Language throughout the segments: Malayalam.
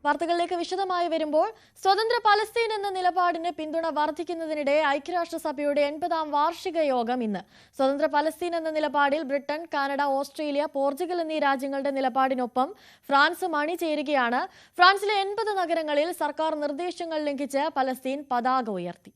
വാർത്തകളിലേക്ക് വിശദമായി വരുമ്പോൾ സ്വതന്ത്ര പലസ്തീൻ എന്ന നിലപാടിന് പിന്തുണ വർദ്ധിക്കുന്നതിനിടെ ഐക്യരാഷ്ട്രസഭയുടെ 80ാം വാർഷിക യോഗം ഇന്ന്. സ്വതന്ത്ര പലസ്തീൻ എന്ന നിലപാടിൽ ബ്രിട്ടൻ, കാനഡ, ഓസ്ട്രേലിയ, പോർച്ചുഗൽ എന്നീ രാജ്യങ്ങളുടെ നിലപാടിനൊപ്പം ഫ്രാൻസും അണിചേരുകയാണ്. ഫ്രാൻസിലെ 80 നഗരങ്ങളിൽ സർക്കാർ നിർദ്ദേശങ്ങൾ ലംഘിച്ച് പലസ്തീൻ പതാക ഉയർത്തി.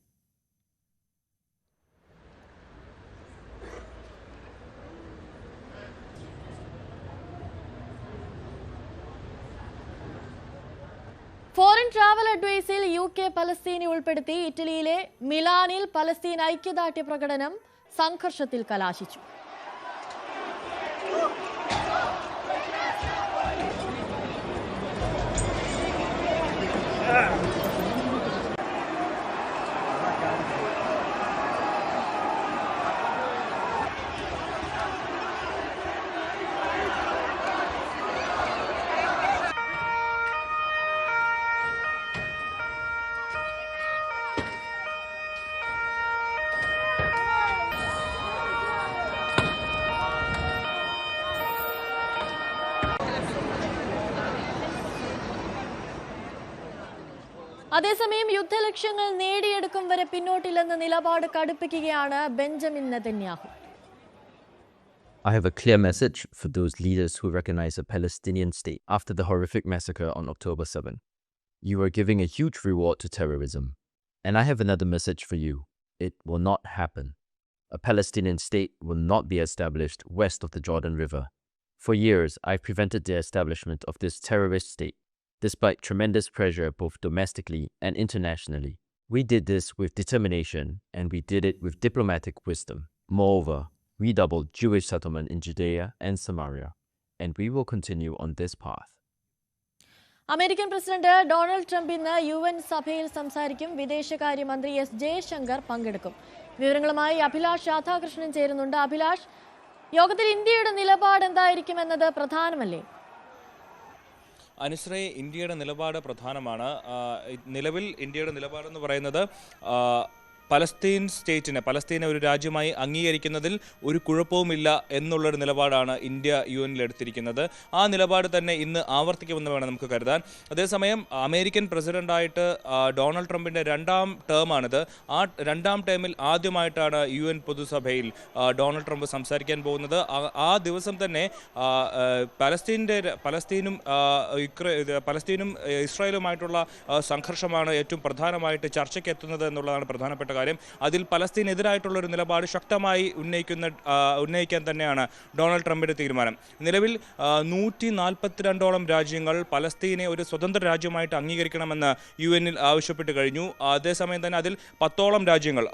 ഫോറിൻ ട്രാവൽ അഡ്വൈസിൽ UK പലസ്തീനെ ഉൾപ്പെടുത്തി. ഇറ്റലിയിലെ മിലാനിൽ പലസ്തീൻ ഐക്യദാർഢ്യ പ്രകടനം സംഘർഷത്തിൽ കലാശിച്ചു. അതേസമയം യുദ്ധലക്ഷ്യങ്ങൾ നേടിയെടുക്കും വരെ പിന്നോട്ടില്ലെന്ന നിലപാട് കടുപ്പിക്കുകയാണ് Benjamin Netanyahu. I have a clear message for those leaders who recognize a Palestinian state after the horrific massacre on October 7. You are giving a huge reward to terrorism. And I have another message for you. It will not happen. A Palestinian state will not be established west of the Jordan River. For years, I've prevented the establishment of this terrorist state, despite tremendous pressure both domestically and internationally. We did this with determination, and we did it with diplomatic wisdom. Moreover, we doubled Jewish settlement in Judea and Samaria, and we will continue on this path. American president Donald Trump ഇന്ന് UN സഭയിൽ സംസാരിക്കും. വിദേശകാര്യമന്ത്രി S. ജയശങ്കർ പങ്കെടുക്കും. വിവരങ്ങളുമായി അഭിലാഷ് രാധാകൃഷ്ണൻ ചേരുന്നുണ്ട്. അഭിലാഷ്, യോഗത്തിൽ ഇന്ത്യയുടെ നിലപാട് എന്തായിരിക്കുമെന്നത് പ്രധാനമല്ലേ? അനുശ്രയ, ഇന്ത്യയുടെ നിലപാട് പ്രധാനമാണ്. നിലവിൽ ഇന്ത്യയുടെ നിലപാടെന്ന് പറയുന്നത് പലസ്തീനെ ഒരു രാജ്യമായി അംഗീകരിക്കുന്നതിൽ ഒരു കുഴപ്പവുമില്ല എന്നുള്ളൊരു നിലപാടാണ് ഇന്ത്യ UN എടുത്തിരിക്കുന്നത്. ആ നിലപാട് തന്നെ ഇന്ന് ആവർത്തിക്കുമെന്ന് വേണം നമുക്ക് കരുതാൻ. അതേസമയം അമേരിക്കൻ പ്രസിഡന്റായിട്ട് ഡൊണാൾഡ് ട്രംപിൻ്റെ 2ാം ടേമാണിത്. ആ 2ാം ടേമിൽ ആദ്യമായിട്ടാണ് UN പൊതുസഭയിൽ ഡൊണാൾഡ് ട്രംപ് സംസാരിക്കാൻ പോകുന്നത്. ആ ദിവസം തന്നെ പലസ്തീനും ഇസ്രായേലുമായിട്ടുള്ള സംഘർഷമാണ് ഏറ്റവും പ്രധാനമായിട്ട് ചർച്ചയ്ക്ക് എത്തുന്നത് എന്നുള്ളതാണ് പ്രധാനപ്പെട്ട കാര്യം. അതിൽ പലസ്തീനെതിരായിട്ടുള്ളൊരു നിലപാട് ശക്തമായി ഉന്നയിക്കാൻ തന്നെയാണ് ഡൊണാൾഡ് ട്രംപിന്റെ തീരുമാനം. നിലവിൽ 142ഓളം രാജ്യങ്ങൾ പലസ്തീനെ ഒരു സ്വതന്ത്ര രാജ്യമായിട്ട് അംഗീകരിക്കണമെന്ന് UN ആവശ്യപ്പെട്ട് കഴിഞ്ഞു. അതേസമയം തന്നെ അതിൽ 10ഓളം രാജ്യങ്ങൾ,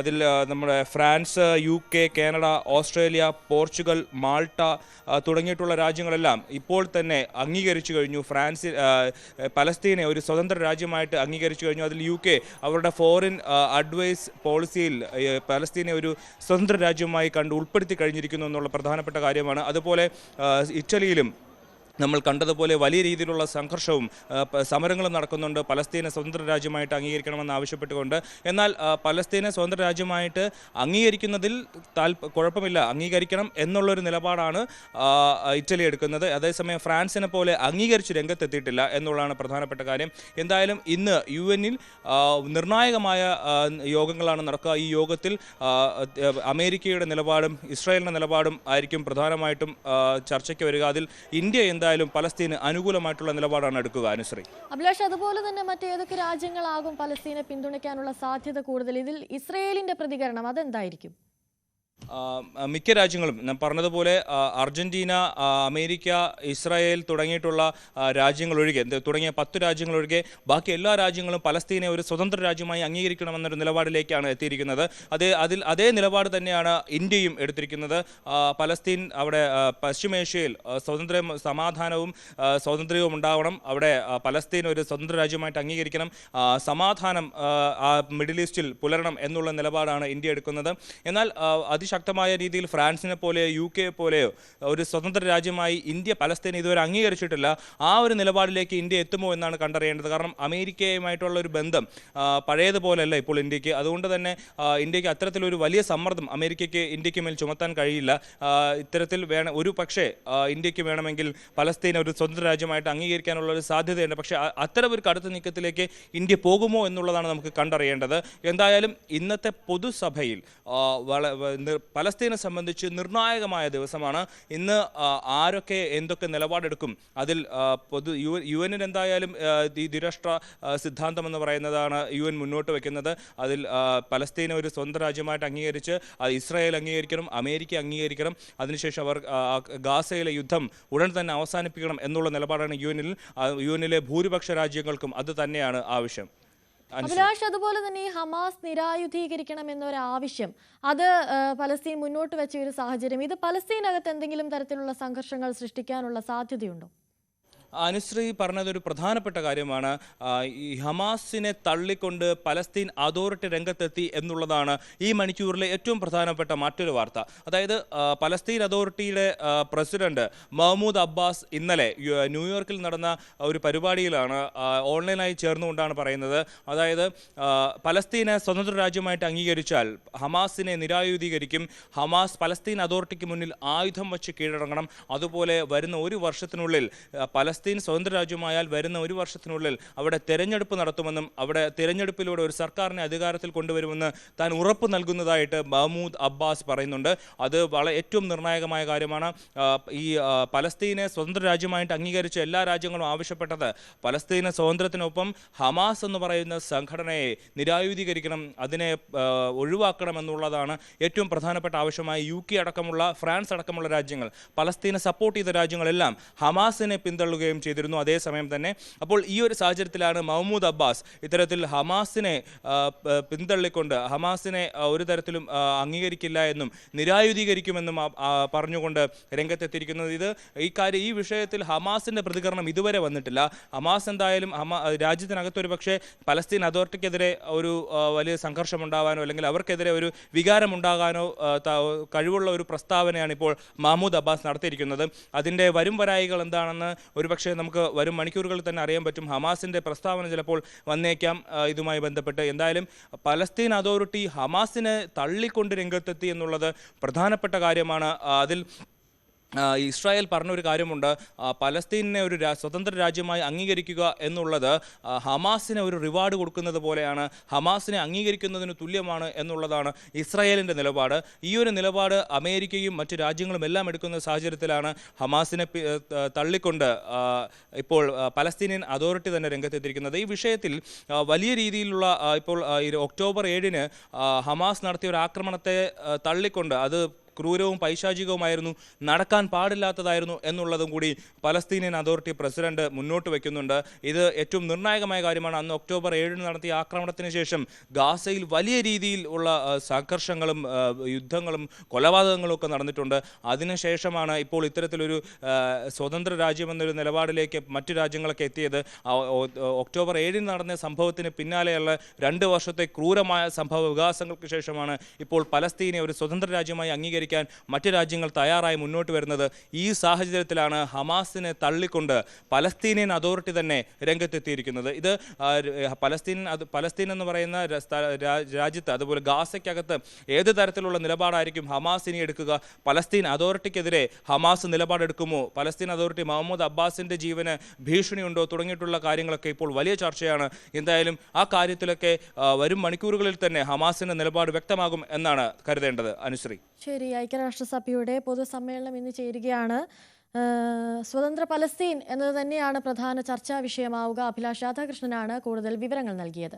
അതിൽ നമ്മുടെ France, UK, Canada, Australia, Portugal, Malta തുടങ്ങിയിട്ടുള്ള രാജ്യങ്ങളെല്ലാം ഇപ്പോൾ തന്നെ അംഗീകരിച്ചു കഴിഞ്ഞു. പലസ്തീനെ ഒരു സ്വതന്ത്ര രാജ്യമായിട്ട് അംഗീകരിച്ചു കഴിഞ്ഞു. അതിൽ UK അവരുടെ ഫോറിൻ അഡ്വൈസ് പോളിസിയിൽ പലസ്തീനെ ഒരു സ്വതന്ത്ര രാജ്യമായി ഉൾപ്പെടുത്തി കഴിഞ്ഞിരിക്കുന്നു എന്നുള്ള പ്രധാനപ്പെട്ട കാര്യമാണ്. അതുപോലെ ഇറ്റലിയിലും നമ്മൾ കണ്ടതുപോലെ വലിയ രീതിയിലുള്ള സംഘർഷവും സമരങ്ങളും നടക്കുന്നുണ്ട്. പലസ്തീനെ സ്വതന്ത്ര രാജ്യമായിട്ട് അംഗീകരിക്കണമെന്ന് ആവശ്യപ്പെട്ടുകൊണ്ട്. എന്നാൽ പലസ്തീനെ സ്വതന്ത്ര രാജ്യമായിട്ട് അംഗീകരിക്കുന്നതിൽ കുഴപ്പമില്ല, അംഗീകരിക്കണം എന്നുള്ളൊരു നിലപാടാണ് ഇറ്റലി എടുക്കുന്നത്. അതേസമയം ഫ്രാൻസിനെ പോലെ അംഗീകരിച്ച് രംഗത്തെത്തിയിട്ടില്ല എന്നുള്ളതാണ് പ്രധാനപ്പെട്ട കാര്യം. എന്തായാലും ഇന്ന് UN നിർണായകമായ യോഗങ്ങളാണ് നടക്കുക. ഈ യോഗത്തിൽ അമേരിക്കയുടെ നിലപാടും ഇസ്രായേലിൻ്റെ നിലപാടും ആയിരിക്കും പ്രധാനമായിട്ടും ചർച്ചയ്ക്ക് വരിക. അതിൽ ഇന്ത്യ പലസ്തീന് അനുകൂലമായിട്ടുള്ള നിലപാടാണ് എടുക്കുക. അനുശ്രീ, അഭിലാഷ്, അതുപോലെ തന്നെ മറ്റേതൊക്കെ രാജ്യങ്ങളാകും പലസ്തീനെ പിന്തുണയ്ക്കാനുള്ള സാധ്യത കൂടുതൽ? ഇതിൽ ഇസ്രയേലിന്റെ പ്രതികരണം അതെന്തായിരിക്കും? മിക്ക രാജ്യങ്ങളും ഞാൻ പറഞ്ഞതുപോലെ അർജന്റീന, അമേരിക്ക, ഇസ്രായേൽ തുടങ്ങിയിട്ടുള്ള രാജ്യങ്ങളൊഴികെ തുടങ്ങിയ 10 രാജ്യങ്ങളൊഴികെ ബാക്കി എല്ലാ രാജ്യങ്ങളും പലസ്തീനെ ഒരു സ്വതന്ത്ര രാജ്യമായി അംഗീകരിക്കണമെന്നൊരു നിലപാടിലേക്കാണ് എത്തിയിരിക്കുന്നത്. അതേ നിലപാട് തന്നെയാണ് ഇന്ത്യയും എടുത്തിരിക്കുന്നത്. പലസ്തീൻ അവിടെ പശ്ചിമേഷ്യയിൽ സമാധാനവും സ്വാതന്ത്ര്യവും ഉണ്ടാവണം. അവിടെ പലസ്തീൻ ഒരു സ്വതന്ത്ര രാജ്യമായിട്ട് അംഗീകരിക്കണം. സമാധാനം മിഡിൽ ഈസ്റ്റിൽ പുലരണം എന്നുള്ള നിലപാടാണ് ഇന്ത്യ എടുക്കുന്നത്. എന്നാൽ അതിശക്തമായ രീതിയിൽ ഫ്രാൻസിനെ പോലെയോ UK പോലെയോ ഒരു സ്വതന്ത്ര രാജ്യമായി ഇന്ത്യ പലസ്തീനെ ഇതുവരെ അംഗീകരിച്ചിട്ടില്ല. ആ ഒരു നിലപാടിലേക്ക് ഇന്ത്യ എത്തുമോ എന്നാണ് കണ്ടറിയേണ്ടത്. കാരണം അമേരിക്കയുമായിട്ടുള്ള ഒരു ബന്ധം പഴയതുപോലെയല്ല ഇപ്പോൾ ഇന്ത്യക്ക്. അതുകൊണ്ട് തന്നെ ഇന്ത്യക്ക് അത്തരത്തിലൊരു വലിയ സമ്മർദ്ദം അമേരിക്കയ്ക്ക് ഇന്ത്യക്ക് മേൽ ചുമത്താൻ കഴിയില്ല. ഇത്തരത്തിൽ ഒരു പക്ഷേ ഇന്ത്യക്ക് വേണമെങ്കിൽ പലസ്തീനെ ഒരു സ്വതന്ത്ര രാജ്യമായിട്ട് അംഗീകരിക്കാനുള്ള ഒരു സാധ്യതയുണ്ട്. പക്ഷേ അത്തരം ഒരു കടുത്ത നീക്കത്തിലേക്ക് ഇന്ത്യ പോകുമോ എന്നുള്ളതാണ് നമുക്ക് കണ്ടറിയേണ്ടത്. എന്തായാലും ഇന്നത്തെ പൊതുസഭയിൽ പലസ്തീനെ സംബന്ധിച്ച് നിർണായകമായ ദിവസമാണ് ഇന്ന്. ആരൊക്കെ എന്തൊക്കെ നിലപാടെടുക്കും അതിൽ UN എന്തായാലും ഈ ദ്വിരാഷ്ട്ര സിദ്ധാന്തം എന്ന് പറയുന്നതാണ് UN മുന്നോട്ട് വയ്ക്കുന്നത്. അതിൽ പലസ്തീനെ ഒരു സ്വന്തം രാജ്യമായിട്ട് അംഗീകരിച്ച് ഇസ്രായേൽ അംഗീകരിക്കണം, അമേരിക്ക അംഗീകരിക്കണം, അതിനുശേഷം അവർ ഗാസയിലെ യുദ്ധം ഉടൻ തന്നെ അവസാനിപ്പിക്കണം എന്നുള്ള നിലപാടാണ് യുഎന്നിലെ ഭൂരിപക്ഷ രാജ്യങ്ങൾക്കും അത് തന്നെയാണ് ആവശ്യം. അഭിലാഷ്, അതുപോലെ തന്നെ ഈ ഹമാസ് നിരായുധീകരിക്കണം എന്നൊരാവശ്യം അത് പലസ്തീൻ മുന്നോട്ട് വെച്ച ഒരു സാഹചര്യം, ഇത് പലസ്തീനകത്ത് എന്തെങ്കിലും തരത്തിലുള്ള സംഘർഷങ്ങൾ സൃഷ്ടിക്കാനുള്ള സാധ്യതയുണ്ടോ? അനുശ്രീ പറഞ്ഞതൊരു പ്രധാനപ്പെട്ട കാര്യമാണ്. ഈ ഹമാസിനെ തള്ളിക്കൊണ്ട് പലസ്തീൻ അതോറിറ്റി രംഗത്തെത്തി എന്നുള്ളതാണ് ഈ മണിക്കൂറിലെ ഏറ്റവും പ്രധാനപ്പെട്ട മറ്റൊരു വാർത്ത. അതായത് പലസ്തീൻ അതോറിറ്റിയുടെ പ്രസിഡന്റ് മഹ്മൂദ് അബ്ബാസ് ഇന്നലെ ന്യൂയോർക്കിൽ നടന്ന ഒരു പരിപാടിയിലാണ് ഓൺലൈനായി ചേർന്നുകൊണ്ടാണ് പറയുന്നത്. അതായത് പലസ്തീനെ സ്വതന്ത്ര രാജ്യമായിട്ട് അംഗീകരിച്ചാൽ ഹമാസിനെ നിരായുധീകരിക്കും, ഹമാസ് പലസ്തീൻ അതോറിറ്റിക്ക് മുന്നിൽ ആയുധം വച്ച് കീഴടങ്ങണം, അതുപോലെ വരുന്ന ഒരു വർഷത്തിനുള്ളിൽ പലസ്തീൻ സ്വതന്ത്ര രാജ്യമായാൽ വരുന്ന ഒരു വർഷത്തിനുള്ളിൽ അവിടെ തെരഞ്ഞെടുപ്പ് നടത്തുമെന്നും അവിടെ തെരഞ്ഞെടുപ്പിലൂടെ ഒരു സർക്കാരിനെ അധികാരത്തിൽ കൊണ്ടുവരുമെന്ന് താൻ ഉറപ്പ് നൽകുന്നതായിട്ട് മഹ്മൂദ് അബ്ബാസ് പറയുന്നുണ്ട്. അത് ഏറ്റവും നിർണായകമായ കാര്യമാണ്. ഈ പലസ്തീനെ സ്വതന്ത്ര രാജ്യമായിട്ട് അംഗീകരിച്ച എല്ലാ രാജ്യങ്ങളും ആവശ്യപ്പെട്ടത് പലസ്തീന സ്വാതന്ത്ര്യത്തിനൊപ്പം ഹമാസ് എന്ന് പറയുന്ന സംഘടനയെ നിരായുധീകരിക്കണം, അതിനെ ഒഴിവാക്കണം എന്നുള്ളതാണ് ഏറ്റവും പ്രധാനപ്പെട്ട ആവശ്യമായി. UK അടക്കമുള്ള ഫ്രാൻസ് അടക്കമുള്ള രാജ്യങ്ങൾ, പലസ്തീനെ സപ്പോർട്ട് ചെയ്ത രാജ്യങ്ങളെല്ലാം ഹമാസിനെ പിന്തള്ളുകയും ചെയ്തിരുന്നു അതേസമയം തന്നെ. അപ്പോൾ ഈ ഒരു സാഹചര്യത്തിലാണ് മഹ്മൂദ് അബ്ബാസ് ഇത്തരത്തിൽ ഹമാസിനെ പിന്തള്ളിക്കൊണ്ട് ഹമാസിനെ ഒരു തരത്തിലും അംഗീകരിക്കില്ല എന്നും നിരായുധീകരിക്കുമെന്നും പറഞ്ഞുകൊണ്ട് രംഗത്തെത്തിയിരിക്കുന്നത്. ഈ വിഷയത്തിൽ ഹമാസിന്റെ പ്രതികരണം ഇതുവരെ വന്നിട്ടില്ല. ഹമാസ് എന്തായാലും രാജ്യത്തിനകത്തൊരു പക്ഷേ പലസ്തീൻ അതോറിറ്റിക്കെതിരെ ഒരു വലിയ സംഘർഷമുണ്ടാകാനോ അല്ലെങ്കിൽ അവർക്കെതിരെ ഒരു വികാരമുണ്ടാകാനോ കഴിവുള്ള ഒരു പ്രസ്താവനയാണ് ഇപ്പോൾ മഹ്മൂദ് അബ്ബാസ് നടത്തിയിരിക്കുന്നത്. അതിൻ്റെ വരും വരായികൾ എന്താണെന്ന് ഒരുപക്ഷെ നമുക്ക് വരും മണിക്കൂറുകളിൽ തന്നെ അറിയാൻ പറ്റും. ഹമാസിന്റെ പ്രസ്താവന ചിലപ്പോൾ വന്നേക്കാം ഇതുമായി ബന്ധപ്പെട്ട്. എന്തായാലും പലസ്തീൻ അതോറിറ്റി ഹമാസിനെ തള്ളിക്കൊണ്ട് രംഗത്തെത്തി എന്നുള്ളത് പ്രധാനപ്പെട്ട കാര്യമാണ്. അതിൽ ഇസ്രായേൽ പറഞ്ഞൊരു കാര്യമുണ്ട്, പലസ്തീനെ ഒരു സ്വതന്ത്ര രാജ്യമായി അംഗീകരിക്കുക എന്നുള്ളത് ഹമാസിന് ഒരു റിവാർഡ് കൊടുക്കുന്നത് പോലെയാണ്, ഹമാസിനെ അംഗീകരിക്കുന്നതിന് തുല്യമാണ് എന്നുള്ളതാണ് ഇസ്രായേലിൻ്റെ നിലപാട്. ഈ ഒരു നിലപാട് അമേരിക്കയും മറ്റു രാജ്യങ്ങളും എല്ലാം എടുക്കുന്ന സാഹചര്യത്തിലാണ് ഹമാസിനെ തള്ളിക്കൊണ്ട് ഇപ്പോൾ പലസ്തീനിയൻ അതോറിറ്റി തന്നെ രംഗത്തെത്തിയിരിക്കുന്നത്. ഈ വിഷയത്തിൽ വലിയ രീതിയിലുള്ള ഇപ്പോൾ ഒക്ടോബർ 7 ഹമാസ് നടത്തിയ ഒരു ആക്രമണത്തെ തള്ളിക്കൊണ്ട് അത് ക്രൂരവും പൈശാചികവുമായിരുന്നു, നടക്കാൻ പാടില്ലാത്തതായിരുന്നു എന്നുള്ളതും കൂടി പലസ്തീനിയൻ അതോറിറ്റി പ്രസിഡന്റ് മുന്നോട്ട് വയ്ക്കുന്നുണ്ട്. ഇത് ഏറ്റവും നിർണായകമായ കാര്യമാണ്. അന്ന് ഒക്ടോബർ 7 നടത്തിയ ആക്രമണത്തിന് ശേഷം ഗാസയിൽ വലിയ രീതിയിൽ ഉള്ള സംഘർഷങ്ങളും യുദ്ധങ്ങളും കൊലപാതകങ്ങളും ഒക്കെ നടന്നിട്ടുണ്ട്. അതിനുശേഷമാണ് ഇപ്പോൾ ഇത്തരത്തിലൊരു സ്വതന്ത്ര രാജ്യമെന്നൊരു നിലപാടിലേക്ക് മറ്റു രാജ്യങ്ങളൊക്കെ എത്തിയത്. ഒക്ടോബർ 7 നടന്ന സംഭവത്തിന് പിന്നാലെയുള്ള 2 വർഷത്തെ ക്രൂരമായ സംഭവ വികാസങ്ങൾക്ക് ശേഷമാണ് ഇപ്പോൾ പലസ്തീനെ ഒരു സ്വതന്ത്ര രാജ്യമായി അംഗീകരിക്കാൻ മറ്റു രാജ്യങ്ങൾ തയ്യാറായി മുന്നോട്ട് വരുന്നത്. ഈ സാഹചര്യത്തിലാണ് ഹമാസിനെ തള്ളിക്കൊണ്ട് പലസ്തീനിയൻ അതോറിറ്റി തന്നെ രംഗത്തെത്തിയിരിക്കുന്നത്. ഇത് പലസ്തീൻ എന്ന് പറയുന്ന രാജ്യത്ത്, അതുപോലെ ഗാസയ്ക്കകത്ത് ഏത് തരത്തിലുള്ള നിലപാടായിരിക്കും ഹമാസ് ഇനി എടുക്കുക? പലസ്തീൻ അതോറിറ്റിക്കെതിരെ ഹമാസ് നിലപാടെടുക്കുമോ? പലസ്തീൻ അതോറിറ്റി മഹ്മൂദ് അബ്ബാസിന്റെ ജീവന് ഭീഷണിയുണ്ടോ? തുടങ്ങിയിട്ടുള്ള കാര്യങ്ങളൊക്കെ ഇപ്പോൾ വലിയ ചർച്ചയാണ്. എന്തായാലും ആ കാര്യത്തിലൊക്കെ വരും മണിക്കൂറുകളിൽ തന്നെ ഹമാസിന്റെ നിലപാട് വ്യക്തമാകും എന്നാണ് കരുതേണ്ടത്. അനുശ്രീ. ശരി, ഐക്യരാഷ്ട്രസഭയുടെ പൊതുസമ്മേളനം ഇന്ന് ചേരുകയാണ്. സ്വതന്ത്ര പലസ്തീൻ എന്നത് തന്നെയാണ് പ്രധാന ചർച്ചാ വിഷയമാവുക. അഭിലാഷ് രാധാകൃഷ്ണനാണ് കൂടുതൽ വിവരങ്ങൾ നൽകിയത്.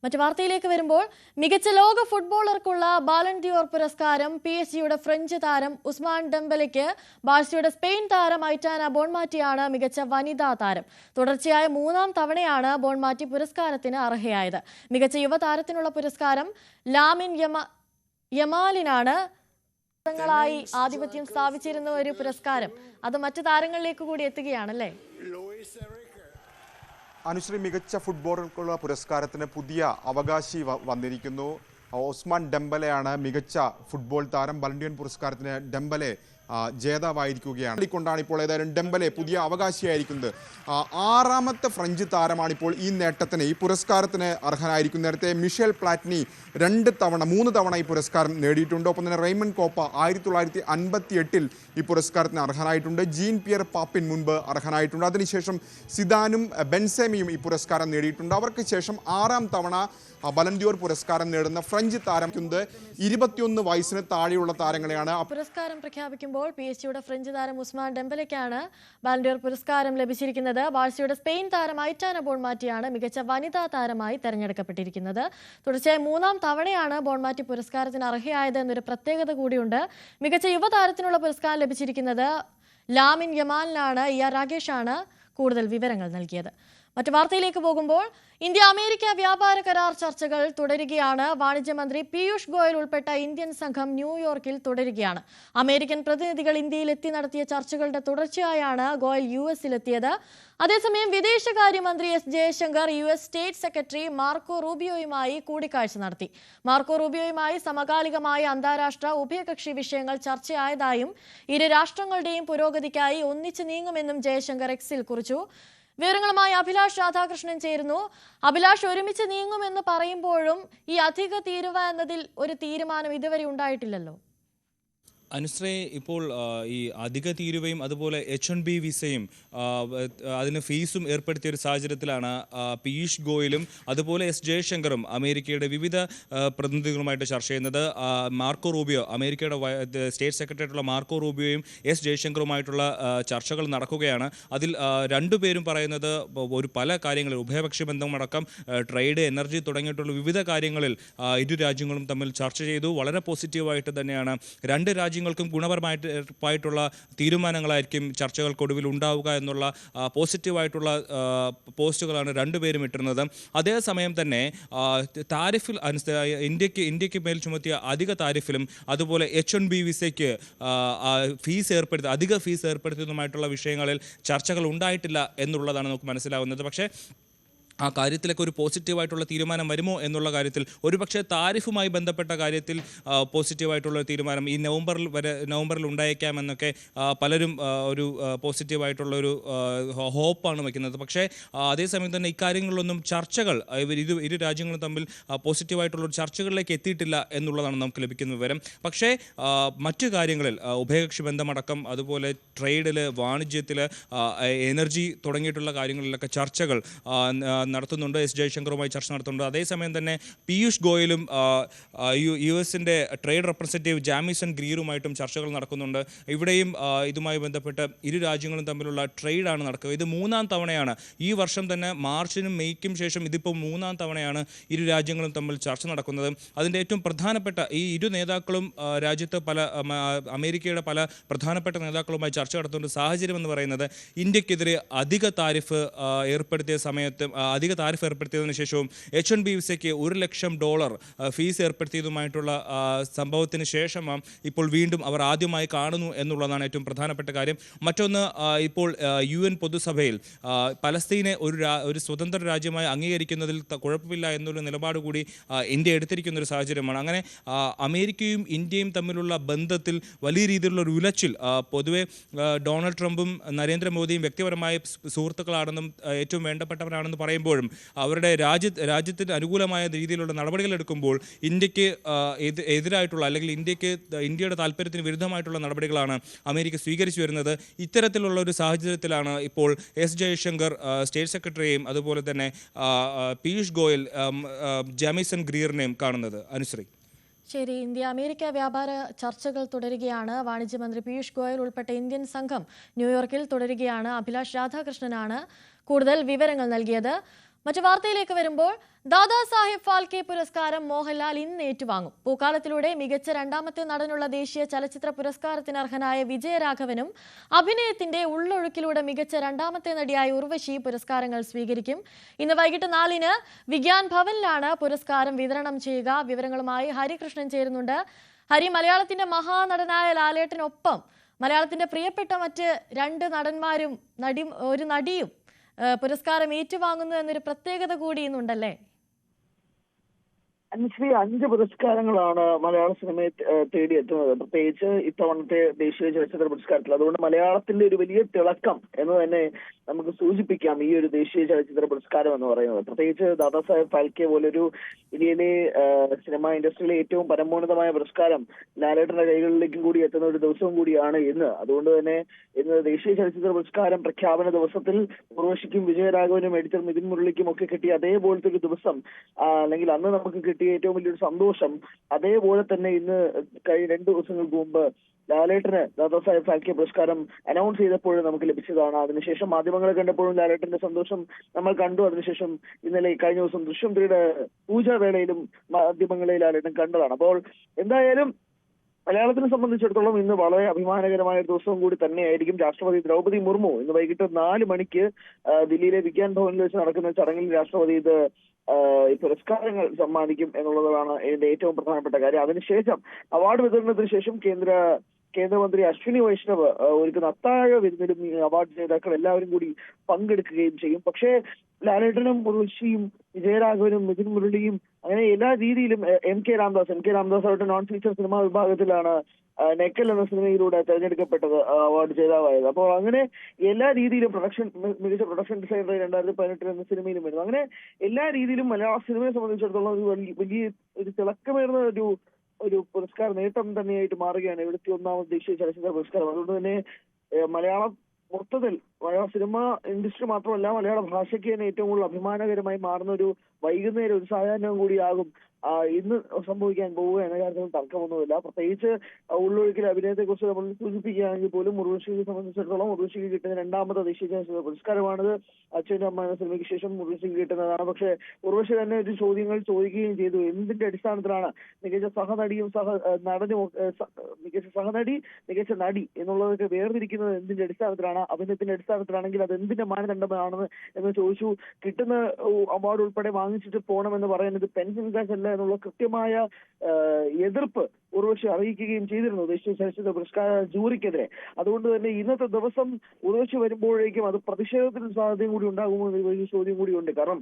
മറ്റു വാർത്തയിലേക്ക് വരുമ്പോൾ, മികച്ച ലോക ഫുട്ബോളർക്കുള്ള ബാലൺ ഡിയോർ പുരസ്കാരം PSG ഫ്രഞ്ച് താരം ഉസ്മാൻ ഡെംബെലയ്ക്ക് ബാഴ്സയുടെ സ്പെയിൻ താരം ഐറ്റാന ബോൺമാറ്റിയാണ് മികച്ച വനിതാ താരം. തുടർച്ചയായ 3-ാം തവണയാണ് ബോൺമാറ്റി പുരസ്കാരത്തിന് അർഹയായത്. മികച്ച യുവതാരത്തിനുള്ള പുരസ്കാരം ലാമിൻ യമാലിനാണ്. ായി ആധിപത്യം സ്ഥാപിച്ചിരുന്ന ഒരു പുരസ്കാരം അത് മറ്റു താരങ്ങളിലേക്ക് കൂടി എത്തുകയാണല്ലേ? അനുശ്രീ, മികച്ച ഫുട്ബോളർക്കുള്ള പുരസ്കാരത്തിന് പുതിയ അവകാശി വന്നിരിക്കുന്നു. ഒസ്മാൻ ഡെംബലെയാണ് മികച്ച ഫുട്ബോൾ താരം. ബലണ്ടിയൻ പുരസ്കാരത്തിന് ഡെംബലെ ജേതാവായിരിക്കുകയാണ്. കൊണ്ടാണ് ഇപ്പോൾ ഏതായാലും ഡെംബലെ പുതിയ അവകാശിയായിരിക്കുന്നത്. 6ാമത്തെ ഫ്രഞ്ച് താരമാണ് ഇപ്പോൾ ഈ നേട്ടത്തിന്, ഈ പുരസ്കാരത്തിന് അർഹനായിരിക്കും. നേരത്തെ മിഷേൽ പ്ലാറ്റിനി 3 തവണ ഈ പുരസ്കാരം നേടിയിട്ടുണ്ട്. ഒപ്പം തന്നെ റെയ്മൺ കോപ്പ 1958 ഈ പുരസ്കാരത്തിന് അർഹനായിട്ടുണ്ട്. ജീൻ പിയർ പാപ്പിൻ മുൻപ് അർഹനായിട്ടുണ്ട്. അതിനുശേഷം സിദാനും ബെൻസേമയും ഈ പുരസ്കാരം നേടിയിട്ടുണ്ട്. അവർക്ക് ശേഷം 6ാം തവണ ബലൻഡിയോർ പുരസ്കാരം നേടുന്ന ഫ്രഞ്ച് താരം 21 വയസ്സിന് താഴെയുള്ള താരങ്ങളെയാണ്. പുരസ്കാരം പ്രഖ്യാപിക്കുമ്പോൾ PSG ഫ്രഞ്ച് താരം ഉസ്മാൻ ഡെംബലെക്കാണ് ബാലൻഡിയോർ പുരസ്കാരം ലഭിച്ചിരിക്കുന്നത്. ബാഴ്സയുടെ സ്പെയിൻ താരം ഐറ്റാന ബോൺമാറ്റിയാണ് മികച്ച വനിതാ താരമായി തെരഞ്ഞെടുക്കപ്പെട്ടിരിക്കുന്നത്. തുടർച്ചയായി 3ാം തവണയാണ് ബോൺമാറ്റി പുരസ്കാരത്തിന് അർഹയായത് എന്നൊരു പ്രത്യേകത കൂടിയുണ്ട്. മികച്ച യുവതാരത്തിനുള്ള പുരസ്കാരം ലഭിച്ചിരിക്കുന്നത് ലാമിൻ യമാലിനാണ്. രാകേഷാണ് കൂടുതൽ വിവരങ്ങൾ നൽകിയത്. മറ്റു വാർത്തയിലേക്ക് പോകുമ്പോൾ ഇന്ത്യ അമേരിക്ക വ്യാപാര കരാർ ചർച്ചകൾ തുടരുകയാണ്. വാണിജ്യമന്ത്രി പീയൂഷ് ഗോയൽ ഉൾപ്പെട്ട ഇന്ത്യൻ സംഘം ന്യൂയോർക്കിൽ തുടരുകയാണ്. അമേരിക്കൻ പ്രതിനിധികൾ ഇന്ത്യയിലെത്തി നടത്തിയ ചർച്ചകളുടെ തുടർച്ചയായാണ് ഗോയൽ US-ലെത്തിയത്. അതേസമയം വിദേശകാര്യമന്ത്രി S. Jaishankar US state secretary Marco റൂബിയോയുമായി കൂടിക്കാഴ്ച നടത്തി. മാർക്കോ റൂബിയോയുമായി സമകാലികമായ അന്താരാഷ്ട്ര ഉഭയകക്ഷി വിഷയങ്ങൾ ചർച്ചയായതായും ഇരു രാഷ്ട്രങ്ങളുടെയും പുരോഗതിക്കായി ഒന്നിച്ചു നീങ്ങുമെന്നും ജയശങ്കർ X-ൽ കുറിച്ചു. വിവരങ്ങളുമായി അഭിലാഷ് രാധാകൃഷ്ണൻ ചേരുന്നു. അഭിലാഷ്, ഒരുമിച്ച് നീങ്ങുമെന്ന് പറയുമ്പോഴും ഈ അധിക തീരുവ എന്നതിൽ ഒരു തീരുമാനം ഇതുവരെ ഉണ്ടായിട്ടില്ലല്ലോ. അനുശ്രേ, ഇപ്പോൾ ഈ അധിക തീരുവയും അതുപോലെ H-1B വിസയും അതിന് ഫീസും ഏർപ്പെടുത്തിയ ഒരു സാഹചര്യത്തിലാണ് പീയൂഷ് ഗോയലും അതുപോലെ S. ജയശങ്കറും അമേരിക്കയുടെ വിവിധ പ്രതിനിധികളുമായിട്ട് ചർച്ച ചെയ്യുന്നത്. മാർക്കോ റൂബിയോ, അമേരിക്കയുടെ സ്റ്റേറ്റ് സെക്രട്ടറി ആയിട്ടുള്ള മാർക്കോ റൂബിയോയും S. ജയശങ്കറുമായിട്ടുള്ള ചർച്ചകൾ നടക്കുകയാണ്. അതിൽ രണ്ടുപേരും പറയുന്നത് പല കാര്യങ്ങളിൽ ഉഭയകക്ഷി ബന്ധമടക്കം ട്രേഡ്, എനർജി തുടങ്ങിയിട്ടുള്ള വിവിധ കാര്യങ്ങളിൽ ഇരു രാജ്യങ്ങളും തമ്മിൽ ചർച്ച ചെയ്തു. വളരെ പോസിറ്റീവായിട്ട് തന്നെയാണ് രണ്ട് രാജ്യങ്ങൾക്കും ഗുണപരമായിട്ടുള്ള തീരുമാനങ്ങളായിരിക്കും ചർച്ചകൾക്കൊടുവിൽ ഉണ്ടാവുക എന്നുള്ള പോസിറ്റീവായിട്ടുള്ള പോസ്റ്റുകളാണ് രണ്ടുപേരും ഇട്ടിരുന്നത്. അതേസമയം തന്നെ താരിഫിൽ ഇന്ത്യക്ക് മേൽ ചുമത്തിയ അധിക താരിഫിലും അതുപോലെ H-1B വിസയ്ക്ക് അധിക ഫീസ് ഏർപ്പെടുത്തിയതുമായിട്ടുള്ള വിഷയങ്ങളിൽ ചർച്ചകൾ ഉണ്ടായിട്ടില്ല എന്നുള്ളതാണ് നമുക്ക് മനസ്സിലാവുന്നത്. പക്ഷേ ആ കാര്യത്തിലൊക്കെ ഒരു പോസിറ്റീവായിട്ടുള്ള തീരുമാനം വരുമോ എന്നുള്ള കാര്യത്തിൽ, ഒരുപക്ഷെ താരിഫുമായി ബന്ധപ്പെട്ട കാര്യത്തിൽ പോസിറ്റീവായിട്ടുള്ള തീരുമാനം ഈ നവംബറിൽ ഉണ്ടായേക്കാമെന്നൊക്കെ പലരും ഒരു പോസിറ്റീവായിട്ടുള്ളൊരു ഹോപ്പാണ് വയ്ക്കുന്നത്. പക്ഷേ അതേസമയം തന്നെ ഇക്കാര്യങ്ങളിലൊന്നും ചർച്ചകൾ ഇരു രാജ്യങ്ങളും തമ്മിൽ പോസിറ്റീവായിട്ടുള്ള ചർച്ചകളിലേക്ക് എത്തിയിട്ടില്ല എന്നുള്ളതാണ് നമുക്ക് ലഭിക്കുന്ന വിവരം. പക്ഷേ മറ്റു കാര്യങ്ങളിൽ ഉഭയകക്ഷി ബന്ധമടക്കം അതുപോലെ ട്രേഡിൽ, വാണിജ്യത്തിൽ, എനർജി തുടങ്ങിയിട്ടുള്ള കാര്യങ്ങളിലൊക്കെ ചർച്ചകൾ നടത്തുന്നുണ്ട്. S. ജയശങ്കറുമായി ചർച്ച നടത്തുന്നുണ്ട്. അതേസമയം തന്നെ പീയൂഷ് ഗോയലും US-ന്റെ ട്രേഡ് റെപ്രസെൻറ്റേറ്റീവ് ജാമിസൺ ഗ്രീറുമായിട്ടും ചർച്ചകൾ നടക്കുന്നുണ്ട്. ഇവിടെയും ഇതുമായി ബന്ധപ്പെട്ട് ഇരു രാജ്യങ്ങളും തമ്മിലുള്ള ട്രേഡാണ് നടക്കുക. ഇത് 3ാം തവണയാണ്. ഈ വർഷം തന്നെ മാർച്ചിനും മെയ്ക്കും ശേഷം ഇതിപ്പോൾ 3ാം തവണയാണ് ഇരു രാജ്യങ്ങളും തമ്മിൽ ചർച്ച നടക്കുന്നത്. അതിൻ്റെ ഏറ്റവും പ്രധാനപ്പെട്ട ഈ ഇരു നേതാക്കളും രാജ്യത്ത് അമേരിക്കയുടെ പല പ്രധാനപ്പെട്ട നേതാക്കളുമായി ചർച്ച നടത്തുന്ന സാഹചര്യം എന്ന് പറയുന്നത് ഇന്ത്യക്കെതിരെ അധിക താരിഫ് ഏർപ്പെടുത്തിയതിനു ശേഷവും H-1B വിസയ്ക്ക് $1 ലക്ഷം ഫീസ് ഏർപ്പെടുത്തിയതുമായിട്ടുള്ള സംഭവത്തിന് ശേഷം ഇപ്പോൾ വീണ്ടും അവർ ആദ്യമായി കാണുന്നു എന്നുള്ളതാണ് ഏറ്റവും പ്രധാനപ്പെട്ട കാര്യം. മറ്റൊന്ന്, ഇപ്പോൾ UN പൊതുസഭയിൽ പലസ്തീനെ ഒരു സ്വതന്ത്ര രാജ്യമായി അംഗീകരിക്കുന്നതിൽ കുഴപ്പമില്ല എന്നൊരു നിലപാട് കൂടി ഇന്ത്യ എടുത്തിരിക്കുന്ന ഒരു സാഹചര്യമാണ്. അങ്ങനെ അമേരിക്കയും ഇന്ത്യയും തമ്മിലുള്ള ബന്ധത്തിൽ വലിയ രീതിയിലുള്ള ഒരു ഉലച്ചിൽ, പൊതുവെ ഡൊണാൾഡ് ട്രംപും നരേന്ദ്രമോദിയും വ്യക്തിപരമായ സുഹൃത്തുക്കളാണെന്നും ഏറ്റവും വേണ്ടപ്പെട്ടവരാണെന്ന് പറയുമ്പോഴും അവരുടെ രാജ്യത്തിന് അനുകൂലമായ രീതിയിലുള്ള നടപടികൾ എടുക്കുമ്പോൾ ഇന്ത്യക്ക് എതിരായിട്ടുള്ള അല്ലെങ്കിൽ ഇന്ത്യയുടെ താല്പര്യത്തിന് വിരുദ്ധമായിട്ടുള്ള നടപടികളാണ് അമേരിക്ക സ്വീകരിച്ചു വരുന്നത്. ഇത്തരത്തിലുള്ള ഒരു സാഹചര്യത്തിലാണ് ഇപ്പോൾ S. ജയശങ്കർ സ്റ്റേറ്റ് സെക്രട്ടറിയെയും അതുപോലെ തന്നെ പീയൂഷ് ഗോയൽ ജാമിസൺ ഗ്രീറിനെയും കാണുന്നത്. അനുശ്രീ. ശരി, ഇന്ത്യ അമേരിക്ക വ്യാപാര ചർച്ചകൾ തുടരുകയാണ്. വാണിജ്യമന്ത്രി പീയൂഷ് ഗോയൽ ഉൾപ്പെട്ട ഇന്ത്യൻ സംഘം ന്യൂയോർക്കിൽ തുടരുകയാണ്. അഭിലാഷ് രാധാകൃഷ്ണനാണ് കൂടുതൽ വിവരങ്ങൾ നൽകിയത്. മറ്റു വാർത്തയിലേക്ക് വരുമ്പോൾ ദാദാ സാഹിബ് ഫാൽക്കെ പുരസ്കാരം മോഹൻലാൽ ഇന്ന് ഏറ്റുവാങ്ങും. പൂക്കാലത്തിലൂടെ മികച്ച 2ാമത്തെ നടനുള്ള ദേശീയ ചലച്ചിത്ര പുരസ്കാരത്തിന് അർഹനായ വിജയരാഘവനും അഭിനയത്തിന്റെ ഉള്ളൊഴുക്കിലൂടെ മികച്ച 2ാമത്തെ നടിയായ ഉർവശി പുരസ്കാരങ്ങൾ സ്വീകരിക്കും. ഇന്ന് വൈകിട്ട് 4-ന് വിഗ്യാൻ ഭവനിലാണ് പുരസ്കാരം വിതരണം ചെയ്യുക. വിവരങ്ങളുമായി ഹരികൃഷ്ണൻ ചേരുന്നുണ്ട്. ഹരി, മലയാളത്തിന്റെ മഹാനടനായ ലാലേട്ടനൊപ്പം മലയാളത്തിന്റെ പ്രിയപ്പെട്ട മറ്റ് 2 നടന്മാരും ഒരു നടിയും പുരസ്കാരം ഏറ്റുവാങ്ങുന്നു എന്നൊരു പ്രത്യേകത കൂടി ഇന്നുണ്ടല്ലേ? അനുശ്രീ 5 പുരസ്കാരങ്ങളാണ് മലയാള സിനിമയെ തേടിയെത്തുന്നത്, പ്രത്യേകിച്ച് ഇത്തവണത്തെ ദേശീയ ചലച്ചിത്ര പുരസ്കാരത്തിൽ. അതുകൊണ്ട് മലയാളത്തിന്റെ ഒരു വലിയ തിളക്കം എന്ന് തന്നെ നമുക്ക് സൂചിപ്പിക്കാം ഈ ഒരു ദേശീയ ചലച്ചിത്ര പുരസ്കാരം എന്ന് പറയുന്നത്. പ്രത്യേകിച്ച് ദാദാസാഹേബ് ഫാൽക്കെ പോലൊരു ഇന്ത്യയിലെ സിനിമാ ഇൻഡസ്ട്രിയിലെ ഏറ്റവും പരമോന്നതമായ പുരസ്കാരം ലാലേട്ടന്റെ കൈകളിലേക്കും കൂടി എത്തുന്ന ഒരു ദിവസവും കൂടിയാണ് ഇന്ന്. അതുകൊണ്ട് തന്നെ ഇന്ന് ദേശീയ ചലച്ചിത്ര പുരസ്കാരം പ്രഖ്യാപന ദിവസത്തിൽ ഉർവശിക്കും വിജയരാഘവനും എഡിറ്റർ മിഥുൻ മുരളിക്കും ഒക്കെ കിട്ടിയ അതേപോലത്തെ ഒരു ദിവസം, അല്ലെങ്കിൽ അന്ന് നമുക്ക് കിട്ടിയ ഏറ്റവും വലിയൊരു സന്തോഷം, അതേപോലെ തന്നെ ഇന്ന് കഴിഞ്ഞ 2 ദിവസങ്ങൾക്ക് മുമ്പ് ലാലേട്ടന് ദാദാസാഹേബ് ഫാൽക്കെ പുരസ്കാരം അനൗൺസ് ചെയ്തപ്പോൾ നമുക്ക് ലഭിച്ചതാണ്. അതിനുശേഷം മാധ്യമങ്ങളെ കണ്ടപ്പോഴും ലാലേട്ടന്റെ സന്തോഷം നമ്മൾ കണ്ടു. അതിനുശേഷം ഇന്നലെ കഴിഞ്ഞ ദിവസം ദൃശ്യം 3യുടെ പൂജാവേളയിലും മാധ്യമങ്ങളെ ലാലേട്ടൻ കണ്ടതാണ്. അപ്പോൾ എന്തായാലും മലയാളത്തിനെ സംബന്ധിച്ചിടത്തോളം ഇന്ന് വളരെ അഭിമാനകരമായ ഒരു ദിവസവും കൂടി തന്നെയായിരിക്കും. രാഷ്ട്രപതി ദ്രൗപദി മുർമു ഇന്ന് വൈകിട്ട് 4 മണിക്ക് ദില്ലിയിലെ വിഗ്യാൻ ഭവനിൽ വെച്ച് നടക്കുന്ന ചടങ്ങിൽ രാഷ്ട്രപതി ഈ പുരസ്കാരങ്ങൾ സമ്മാനിക്കും എന്നുള്ളതാണ് ഇതിന്റെ ഏറ്റവും പ്രധാനപ്പെട്ട കാര്യം. അതിനുശേഷം അവാർഡ് വിതരണത്തിന് ശേഷം കേന്ദ്രമന്ത്രി അശ്വിനി വൈഷ്ണവ് ഒരുക്കുന്ന അത്താഴ വിരുന്നിലും ഈ അവാർഡ് ജേതാക്കൾ എല്ലാവരും കൂടി പങ്കെടുക്കുകയും ചെയ്യും. പക്ഷേ ലാലേട്ടനും ഉർവശിയും വിജയരാഘവനും മിഥുൻ മുരളിയും അങ്ങനെ എല്ലാ രീതിയിലും എം കെ രാംദാസ് അവരുടെ നോൺ ഫീച്ചർ സിനിമാ വിഭാഗത്തിലാണ് നെക്കൽ എന്ന സിനിമയിലൂടെ തെരഞ്ഞെടുക്കപ്പെട്ടത് അവാർഡ് ജേതാവായത്. അപ്പോൾ അങ്ങനെ എല്ലാ രീതിയിലും മികച്ച പ്രൊഡക്ഷൻ ഡിസൈനർ 2018 എന്ന സിനിമയിലും വരുന്നു. അങ്ങനെ എല്ലാ രീതിയിലും മലയാള സിനിമയെ സംബന്ധിച്ചിടത്തോളം ഒരു വലിയ ഒരു തിളക്കമേറുന്ന ഒരു പുരസ്കാര നേട്ടം തന്നെയായിട്ട് മാറുകയാണ് 71ാമത് ദേശീയ ചലച്ചിത്ര പുരസ്കാരം. അതുകൊണ്ട് തന്നെ മലയാളം മൊത്തത്തിൽ മലയാള സിനിമ ഇൻഡസ്ട്രി മാത്രമല്ല മലയാള ഭാഷയ്ക്ക് തന്നെ ഏറ്റവും കൂടുതൽ അഭിമാനകരമായി മാറുന്ന ഒരു വൈകുന്നേരം, ഒരു സായാഹ്നവും കൂടിയാകും ഇന്ന് സംഭവിക്കാൻ പോവുക എന്ന കാര്യത്തിൽ തർക്കമൊന്നുമില്ല. പ്രത്യേകിച്ച് ഉള്ളൊഴുക്കിലെ അഭിനയത്തെക്കുറിച്ച് നമ്മൾ സൂചിപ്പിക്കുകയാണെങ്കിൽ പോലും ഉർവശിയെ സംബന്ധിച്ചിടത്തോളം ഉർവശിക്ക് കിട്ടുന്ന 2ാമത് ദേശീയ ചലച്ചിത്ര പുരസ്കാരമാണിത്. അച്ഛൻ്റെ അമ്മ എന്ന സിനിമയ്ക്ക് ശേഷം ഉർവശിക്ക് കിട്ടുന്നതാണ്. പക്ഷേ ഉർവശി തന്നെ ഒരു ചോദ്യങ്ങൾ ചോദിക്കുകയും ചെയ്തു. എന്തിന്റെ അടിസ്ഥാനത്തിലാണ് മികച്ച സഹനടിയും നടനും മികച്ച സഹനടി, മികച്ച നടി എന്നുള്ളതൊക്കെ വേർതിരിക്കുന്നത് എന്തിന്റെ അടിസ്ഥാനത്തിലാണ്? അഭിനയത്തിന്റെ അടിസ്ഥാനത്തിലാണെങ്കിൽ അത് എന്തിന്റെ മാനദണ്ഡമാണെന്ന് എന്ന് ചോദിച്ചു. കിട്ടുന്ന അവാർഡ് ഉൾപ്പെടെ വാങ്ങിച്ചിട്ട് പോകണമെന്ന് പറയുന്നത് പെൻഷൻ കാശ് അല്ല എന്നുള്ള കൃത്യമായ എതിർപ്പ് ഉർവശി അറിയിക്കുകയും ചെയ്തിരുന്നു ദേശീയ ചലച്ചിത്ര പുരസ്കാര ജൂറിക്കെതിരെ. അതുകൊണ്ട് തന്നെ ഇന്നത്തെ ദിവസം ഉർവശി വരുമ്പോഴേക്കും അത് പ്രതിഷേധത്തിന് സാധ്യതയും കൂടി ഉണ്ടാകുമോ എന്നൊരു വലിയ ചോദ്യം കൂടിയുണ്ട്. കാരണം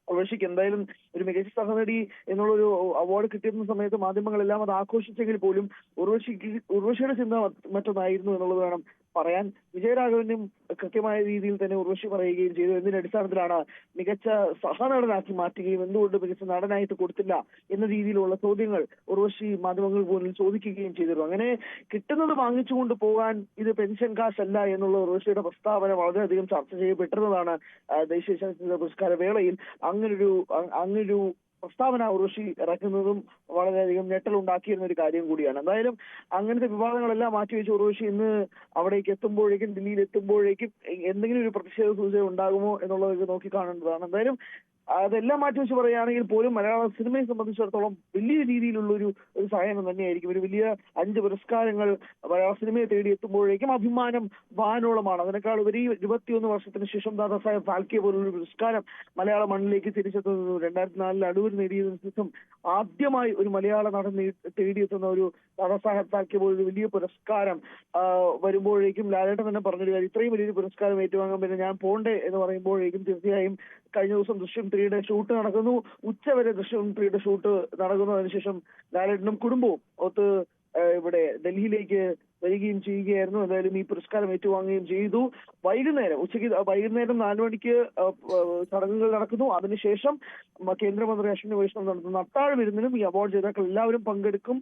ഉർവശിക്ക് എന്തായാലും ഒരു മികച്ച സഹനടി എന്നുള്ളൊരു അവാർഡ് കിട്ടിയിരുന്ന സമയത്ത് മാധ്യമങ്ങളെല്ലാം അത് ആഘോഷിച്ചെങ്കിൽ പോലും ഉർവശിയുടെ ചിന്ത മറ്റൊന്നായിരുന്നു എന്നുള്ളത് വേണം പറയാൻ. വിജയരാഘവനും കൃത്യമായ രീതിയിൽ തന്നെ ഉർവശി പറയുകയും ചെയ്തു. എന്തിന്റെ അടിസ്ഥാനത്തിലാണ് മികച്ച സഹനടനാക്കി മാറ്റുകയും എന്തുകൊണ്ട് മികച്ച നടനായിട്ട് കൊടുത്തില്ല എന്ന രീതിയിലുള്ള ചോദ്യങ്ങൾ ഉർവശി മാധ്യമങ്ങൾ പോലും ചോദിക്കുകയും ചെയ്തിരുന്നു. അങ്ങനെ കിട്ടുന്നത് വാങ്ങിച്ചുകൊണ്ട് പോകാൻ ഇത് പെൻഷൻ കാശല്ല എന്നുള്ള ഉർവശിയുടെ പ്രസ്താവന വളരെയധികം ചർച്ച ചെയ്യപ്പെട്ടിരുന്നതാണ് ദേശീയ ചലച്ചിത്ര പുരസ്കാര വേളയിൽ. അങ്ങനൊരു പ്രസ്താവന ഉർവശി ഇറക്കുന്നതും വളരെയധികം ഞെട്ടലുണ്ടാക്കിയിരുന്ന ഒരു കാര്യം കൂടിയാണ്. എന്തായാലും അങ്ങനത്തെ വിവാദങ്ങളെല്ലാം മാറ്റിവെച്ച് ഉർവശി ഇന്ന് അവിടേക്ക് എത്തുമ്പോഴേക്കും, ദില്ലിയിൽ എത്തുമ്പോഴേക്കും എന്തെങ്കിലും ഒരു പ്രതിഷേധ സൂചന ഉണ്ടാകുമോ എന്നുള്ളത് നോക്കി കാണേണ്ടതാണ്. എന്തായാലും അതെല്ലാം മാറ്റിവെച്ച് പറയുകയാണെങ്കിൽ പോലും മലയാള സിനിമയെ സംബന്ധിച്ചിടത്തോളം വലിയ രീതിയിലുള്ള ഒരു സഹായം തന്നെയായിരിക്കും. ഒരു വലിയ 5 പുരസ്കാരങ്ങൾ മലയാള സിനിമയെ തേടി എത്തുമ്പോഴേക്കും അഭിമാനം വാനോളമാണ്. അതിനേക്കാൾ ഉപരി 21 വർഷത്തിന് ശേഷം ദാദാസാഹേബ് ഫാൽക്കെ പോലൊരു പുരസ്കാരം മലയാള മണ്ണിലേക്ക് തിരിച്ചെത്തുന്നു. 2004 അടൂർ നേടിയതിനു ശേഷം ആദ്യമായി ഒരു മലയാള നടൻ തേടിയെത്തുന്ന ഒരു ദാദാസാഹേബ് ഫാൽക്കെ പോലൊരു വലിയ പുരസ്കാരം വരുമ്പോഴേക്കും ലാലേട്ടൻ തന്നെ പറഞ്ഞൊരു കാര്യം, ഇത്രയും വലിയൊരു പുരസ്കാരം ഏറ്റുവാങ്ങാൻ പിന്നെ ഞാൻ പോണ്ടേ എന്ന് പറയുമ്പോഴേക്കും തീർച്ചയായും കഴിഞ്ഞ ദിവസം ദൃശ്യം 3യുടെ ഷൂട്ട് നടക്കുന്നു. ഉച്ചവരെ ദൃശ്യം 3യുടെ ഷൂട്ട് നടക്കുന്നു. അതിനുശേഷം ലാലേട്ടനും കുടുംബവും ഒത്ത് ഇവിടെ ഡൽഹിയിലേക്ക് വരികയും ചെയ്യുകയായിരുന്നു. എന്തായാലും ഈ പുരസ്കാരം ഏറ്റുവാങ്ങുകയും ചെയ്തു. വൈകുന്നേരം 4 മണിക്ക് ചടങ്ങുകൾ നടക്കുന്നു. അതിനുശേഷം കേന്ദ്രമന്ത്രി അശ്വിനി വൈഷ്ണവ് നടത്തുന്ന അത്താഴ വിരുന്നിലും ഈ അവാർഡ് ജേതാക്കൾ എല്ലാവരും പങ്കെടുക്കും.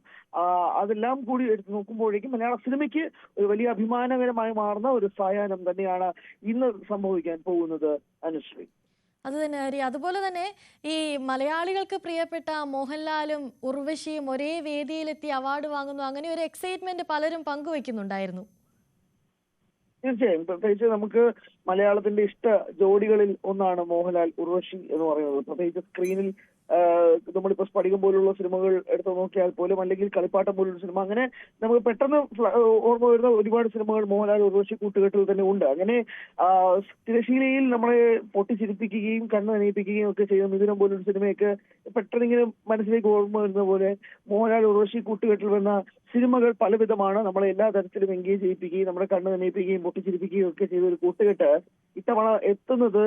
അതെല്ലാം കൂടി എടുത്തു നോക്കുമ്പോഴേക്കും മലയാള സിനിമയ്ക്ക് ഒരു വലിയ അഭിമാനകരമായി മാറുന്ന ഒരു സായാഹ്നം തന്നെയാണ് ഇന്ന് സംഭവിക്കാൻ പോകുന്നത്. അനുശ്രീ, അത് തന്നെ ഹരി. അതുപോലെ തന്നെ ഈ മലയാളികൾക്ക് പ്രിയപ്പെട്ട മോഹൻലാലും ഉർവശിയും ഒരേ വേദിയിലെത്തി അവാർഡ് വാങ്ങുന്നു, അങ്ങനെ ഒരു എക്സൈറ്റ്മെന്റ് പലരും പങ്കുവെക്കുന്നുണ്ടായിരുന്നു. തീർച്ചയായും, പ്രത്യേകിച്ച് നമുക്ക് മലയാളത്തിന്റെ ഇഷ്ട ജോഡികളിൽ ഒന്നാണ് മോഹൻലാൽ ഉർവശി എന്ന് പറയുന്നത്. പ്രത്യേകിച്ച് സ്ക്രീനിൽ നമ്മളിപ്പോ സ്ഫടികം പോലുള്ള സിനിമകൾ എടുത്തു നോക്കിയാൽ പോലും, അല്ലെങ്കിൽ കളിപ്പാട്ടം പോലുള്ള സിനിമ, അങ്ങനെ നമുക്ക് പെട്ടെന്ന് ഓർമ്മ വരുന്ന ഒരുപാട് സിനിമകൾ മോഹൻലാൽ ഉർവശി കൂട്ടുകെട്ടിൽ തന്നെ ഉണ്ട്. അങ്ങനെ തിരശീലയിൽ നമ്മളെ പൊട്ടിച്ചിരിപ്പിക്കുകയും കണ്ണ് നനയിപ്പിക്കുകയും ഒക്കെ ചെയ്യുന്ന മിഥുനം പോലൊരു സിനിമയൊക്കെ പെട്ടെന്നിങ്ങനെ മനസ്സിലേക്ക് ഓർമ്മ വരുന്ന പോലെ മോഹൻലാൽ ഉർവശി കൂട്ടുകെട്ടിൽ വരുന്ന സിനിമകൾ പലവിധമാണ്. നമ്മളെ എല്ലാ തരത്തിലും എൻഗേജ് ചെയ്യിപ്പിക്കുകയും നമ്മുടെ കണ്ണ് നനയിപ്പിക്കുകയും പൊട്ടിച്ചിരിപ്പിക്കുകയും ഒക്കെ ചെയ്ത ഒരു കൂട്ടുകെട്ട് ഇത്തവണ എത്തുന്നത്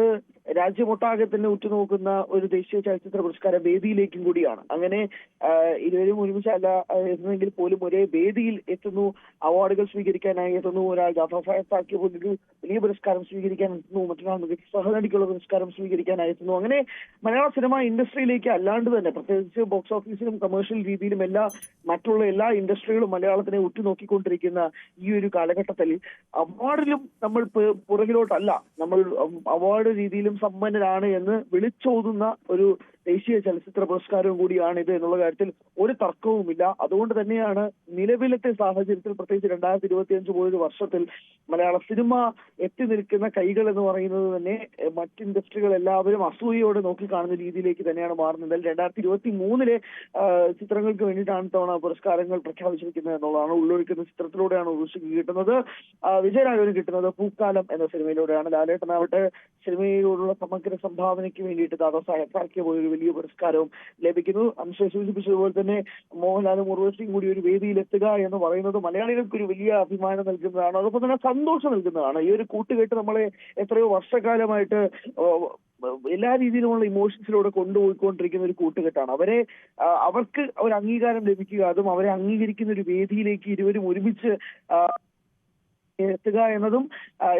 രാജ്യമൊട്ടാകെ തന്നെ ഉറ്റുനോക്കുന്ന ഒരു ദേശീയ ചലച്ചിത്ര പുരസ്കാര വേദിയിലേക്കും കൂടിയാണ്. അങ്ങനെ ഇരുവരും ഒരുമിച്ചല്ല എന്നെങ്കിൽ പോലും ഒരേ വേദിയിൽ എത്തുന്നു, അവാർഡുകൾ സ്വീകരിക്കാനായി എത്തുന്നു. ഒരാൾ ജാഫർ ഫയസാക്കിയ പോലൊരു വലിയ പുരസ്കാരം സ്വീകരിക്കാൻ എത്തുന്നു, മറ്റൊരാൾ മികച്ച സഹനടിക്കുള്ള പുരസ്കാരം സ്വീകരിക്കാനായി എത്തുന്നു. അങ്ങനെ മലയാള സിനിമ ഇൻഡസ്ട്രിയിലേക്ക് അല്ലാണ്ട് തന്നെ, പ്രത്യേകിച്ച് ബോക്സ് ഓഫീസിലും കമേഴ്ഷ്യൽ രീതിയിലും മറ്റുള്ള എല്ലാ ഇൻഡസ്ട്രികളും മലയാളത്തിനെ ഉറ്റുനോക്കിക്കൊണ്ടിരിക്കുന്ന ഈ ഒരു കാലഘട്ടത്തിൽ അവാർഡിലും നമ്മൾ പുറകിലോട്ടല്ല, നമ്മൾ അവാർഡ് രീതിയിലും സമ്പന്നരാണ് എന്ന് വിളിച്ചോതുന്ന ഒരു ദേശീയ ചലച്ചിത്ര പുരസ്കാരവും കൂടിയാണ് ഇത് എന്നുള്ള കാര്യത്തിൽ ഒരു തർക്കവുമില്ല. അതുകൊണ്ട് തന്നെയാണ് നിലവിലത്തെ സാഹചര്യത്തിൽ, പ്രത്യേകിച്ച് 2025 പോലൊരു വർഷത്തിൽ മലയാള സിനിമ എത്തി നിൽക്കുന്ന കൈകൾ എന്ന് പറയുന്നത് തന്നെ മറ്റ് ഇൻഡസ്ട്രികൾ എല്ലാവരും അസൂയയോടെ നോക്കിക്കാണുന്ന രീതിയിലേക്ക് തന്നെയാണ് മാറുന്നത്. 2023 ചിത്രങ്ങൾക്ക് വേണ്ടിയിട്ടാണ് തവണ പുരസ്കാരങ്ങൾ പ്രഖ്യാപിച്ചിരിക്കുന്നത് എന്നുള്ളതാണ്. ഉള്ളൊഴിക്കുന്ന ചിത്രത്തിലൂടെയാണ് ഉർവശിക്ക് കിട്ടുന്നത്, വിജയരാഘവന് കിട്ടുന്നത് പൂക്കാലം എന്ന സിനിമയിലൂടെയാണ്. ലാലേട്ടനാവട്ടെ സിനിമയിലൂടെയുള്ള സമഗ്ര സംഭാവനയ്ക്ക് വേണ്ടിയിട്ട് ദാദാസാഹേബ് പോലൊരു വലിയ പുരസ്കാരവും ലഭിക്കുന്നു. അംശ സൂചിപ്പിച്ചതുപോലെ തന്നെ മോഹൻലാലും ഉർവശിയും കൂടി ഒരു വേദിയിൽ എത്തുക എന്ന് പറയുന്നത് മലയാളികൾക്ക് ഒരു വലിയ അഭിമാനം നൽകുന്നതാണ്, അതോടൊപ്പം തന്നെ സന്തോഷം നൽകുന്നതാണ്. ഈ ഒരു കൂട്ടുകെട്ട് നമ്മളെ എത്രയോ വർഷക്കാലമായിട്ട് എല്ലാ രീതിയിലുമുള്ള ഇമോഷൻസിലൂടെ കൊണ്ടുപോയിക്കൊണ്ടിരിക്കുന്ന ഒരു കൂട്ടുകെട്ടാണ്. അവർക്ക് ഒരു അംഗീകാരം ലഭിക്കുക, അതും അവരെ അംഗീകരിക്കുന്ന ഒരു വേദിയിലേക്ക് ഇരുവരും ഒരുമിച്ച് എത്തുക എന്നതും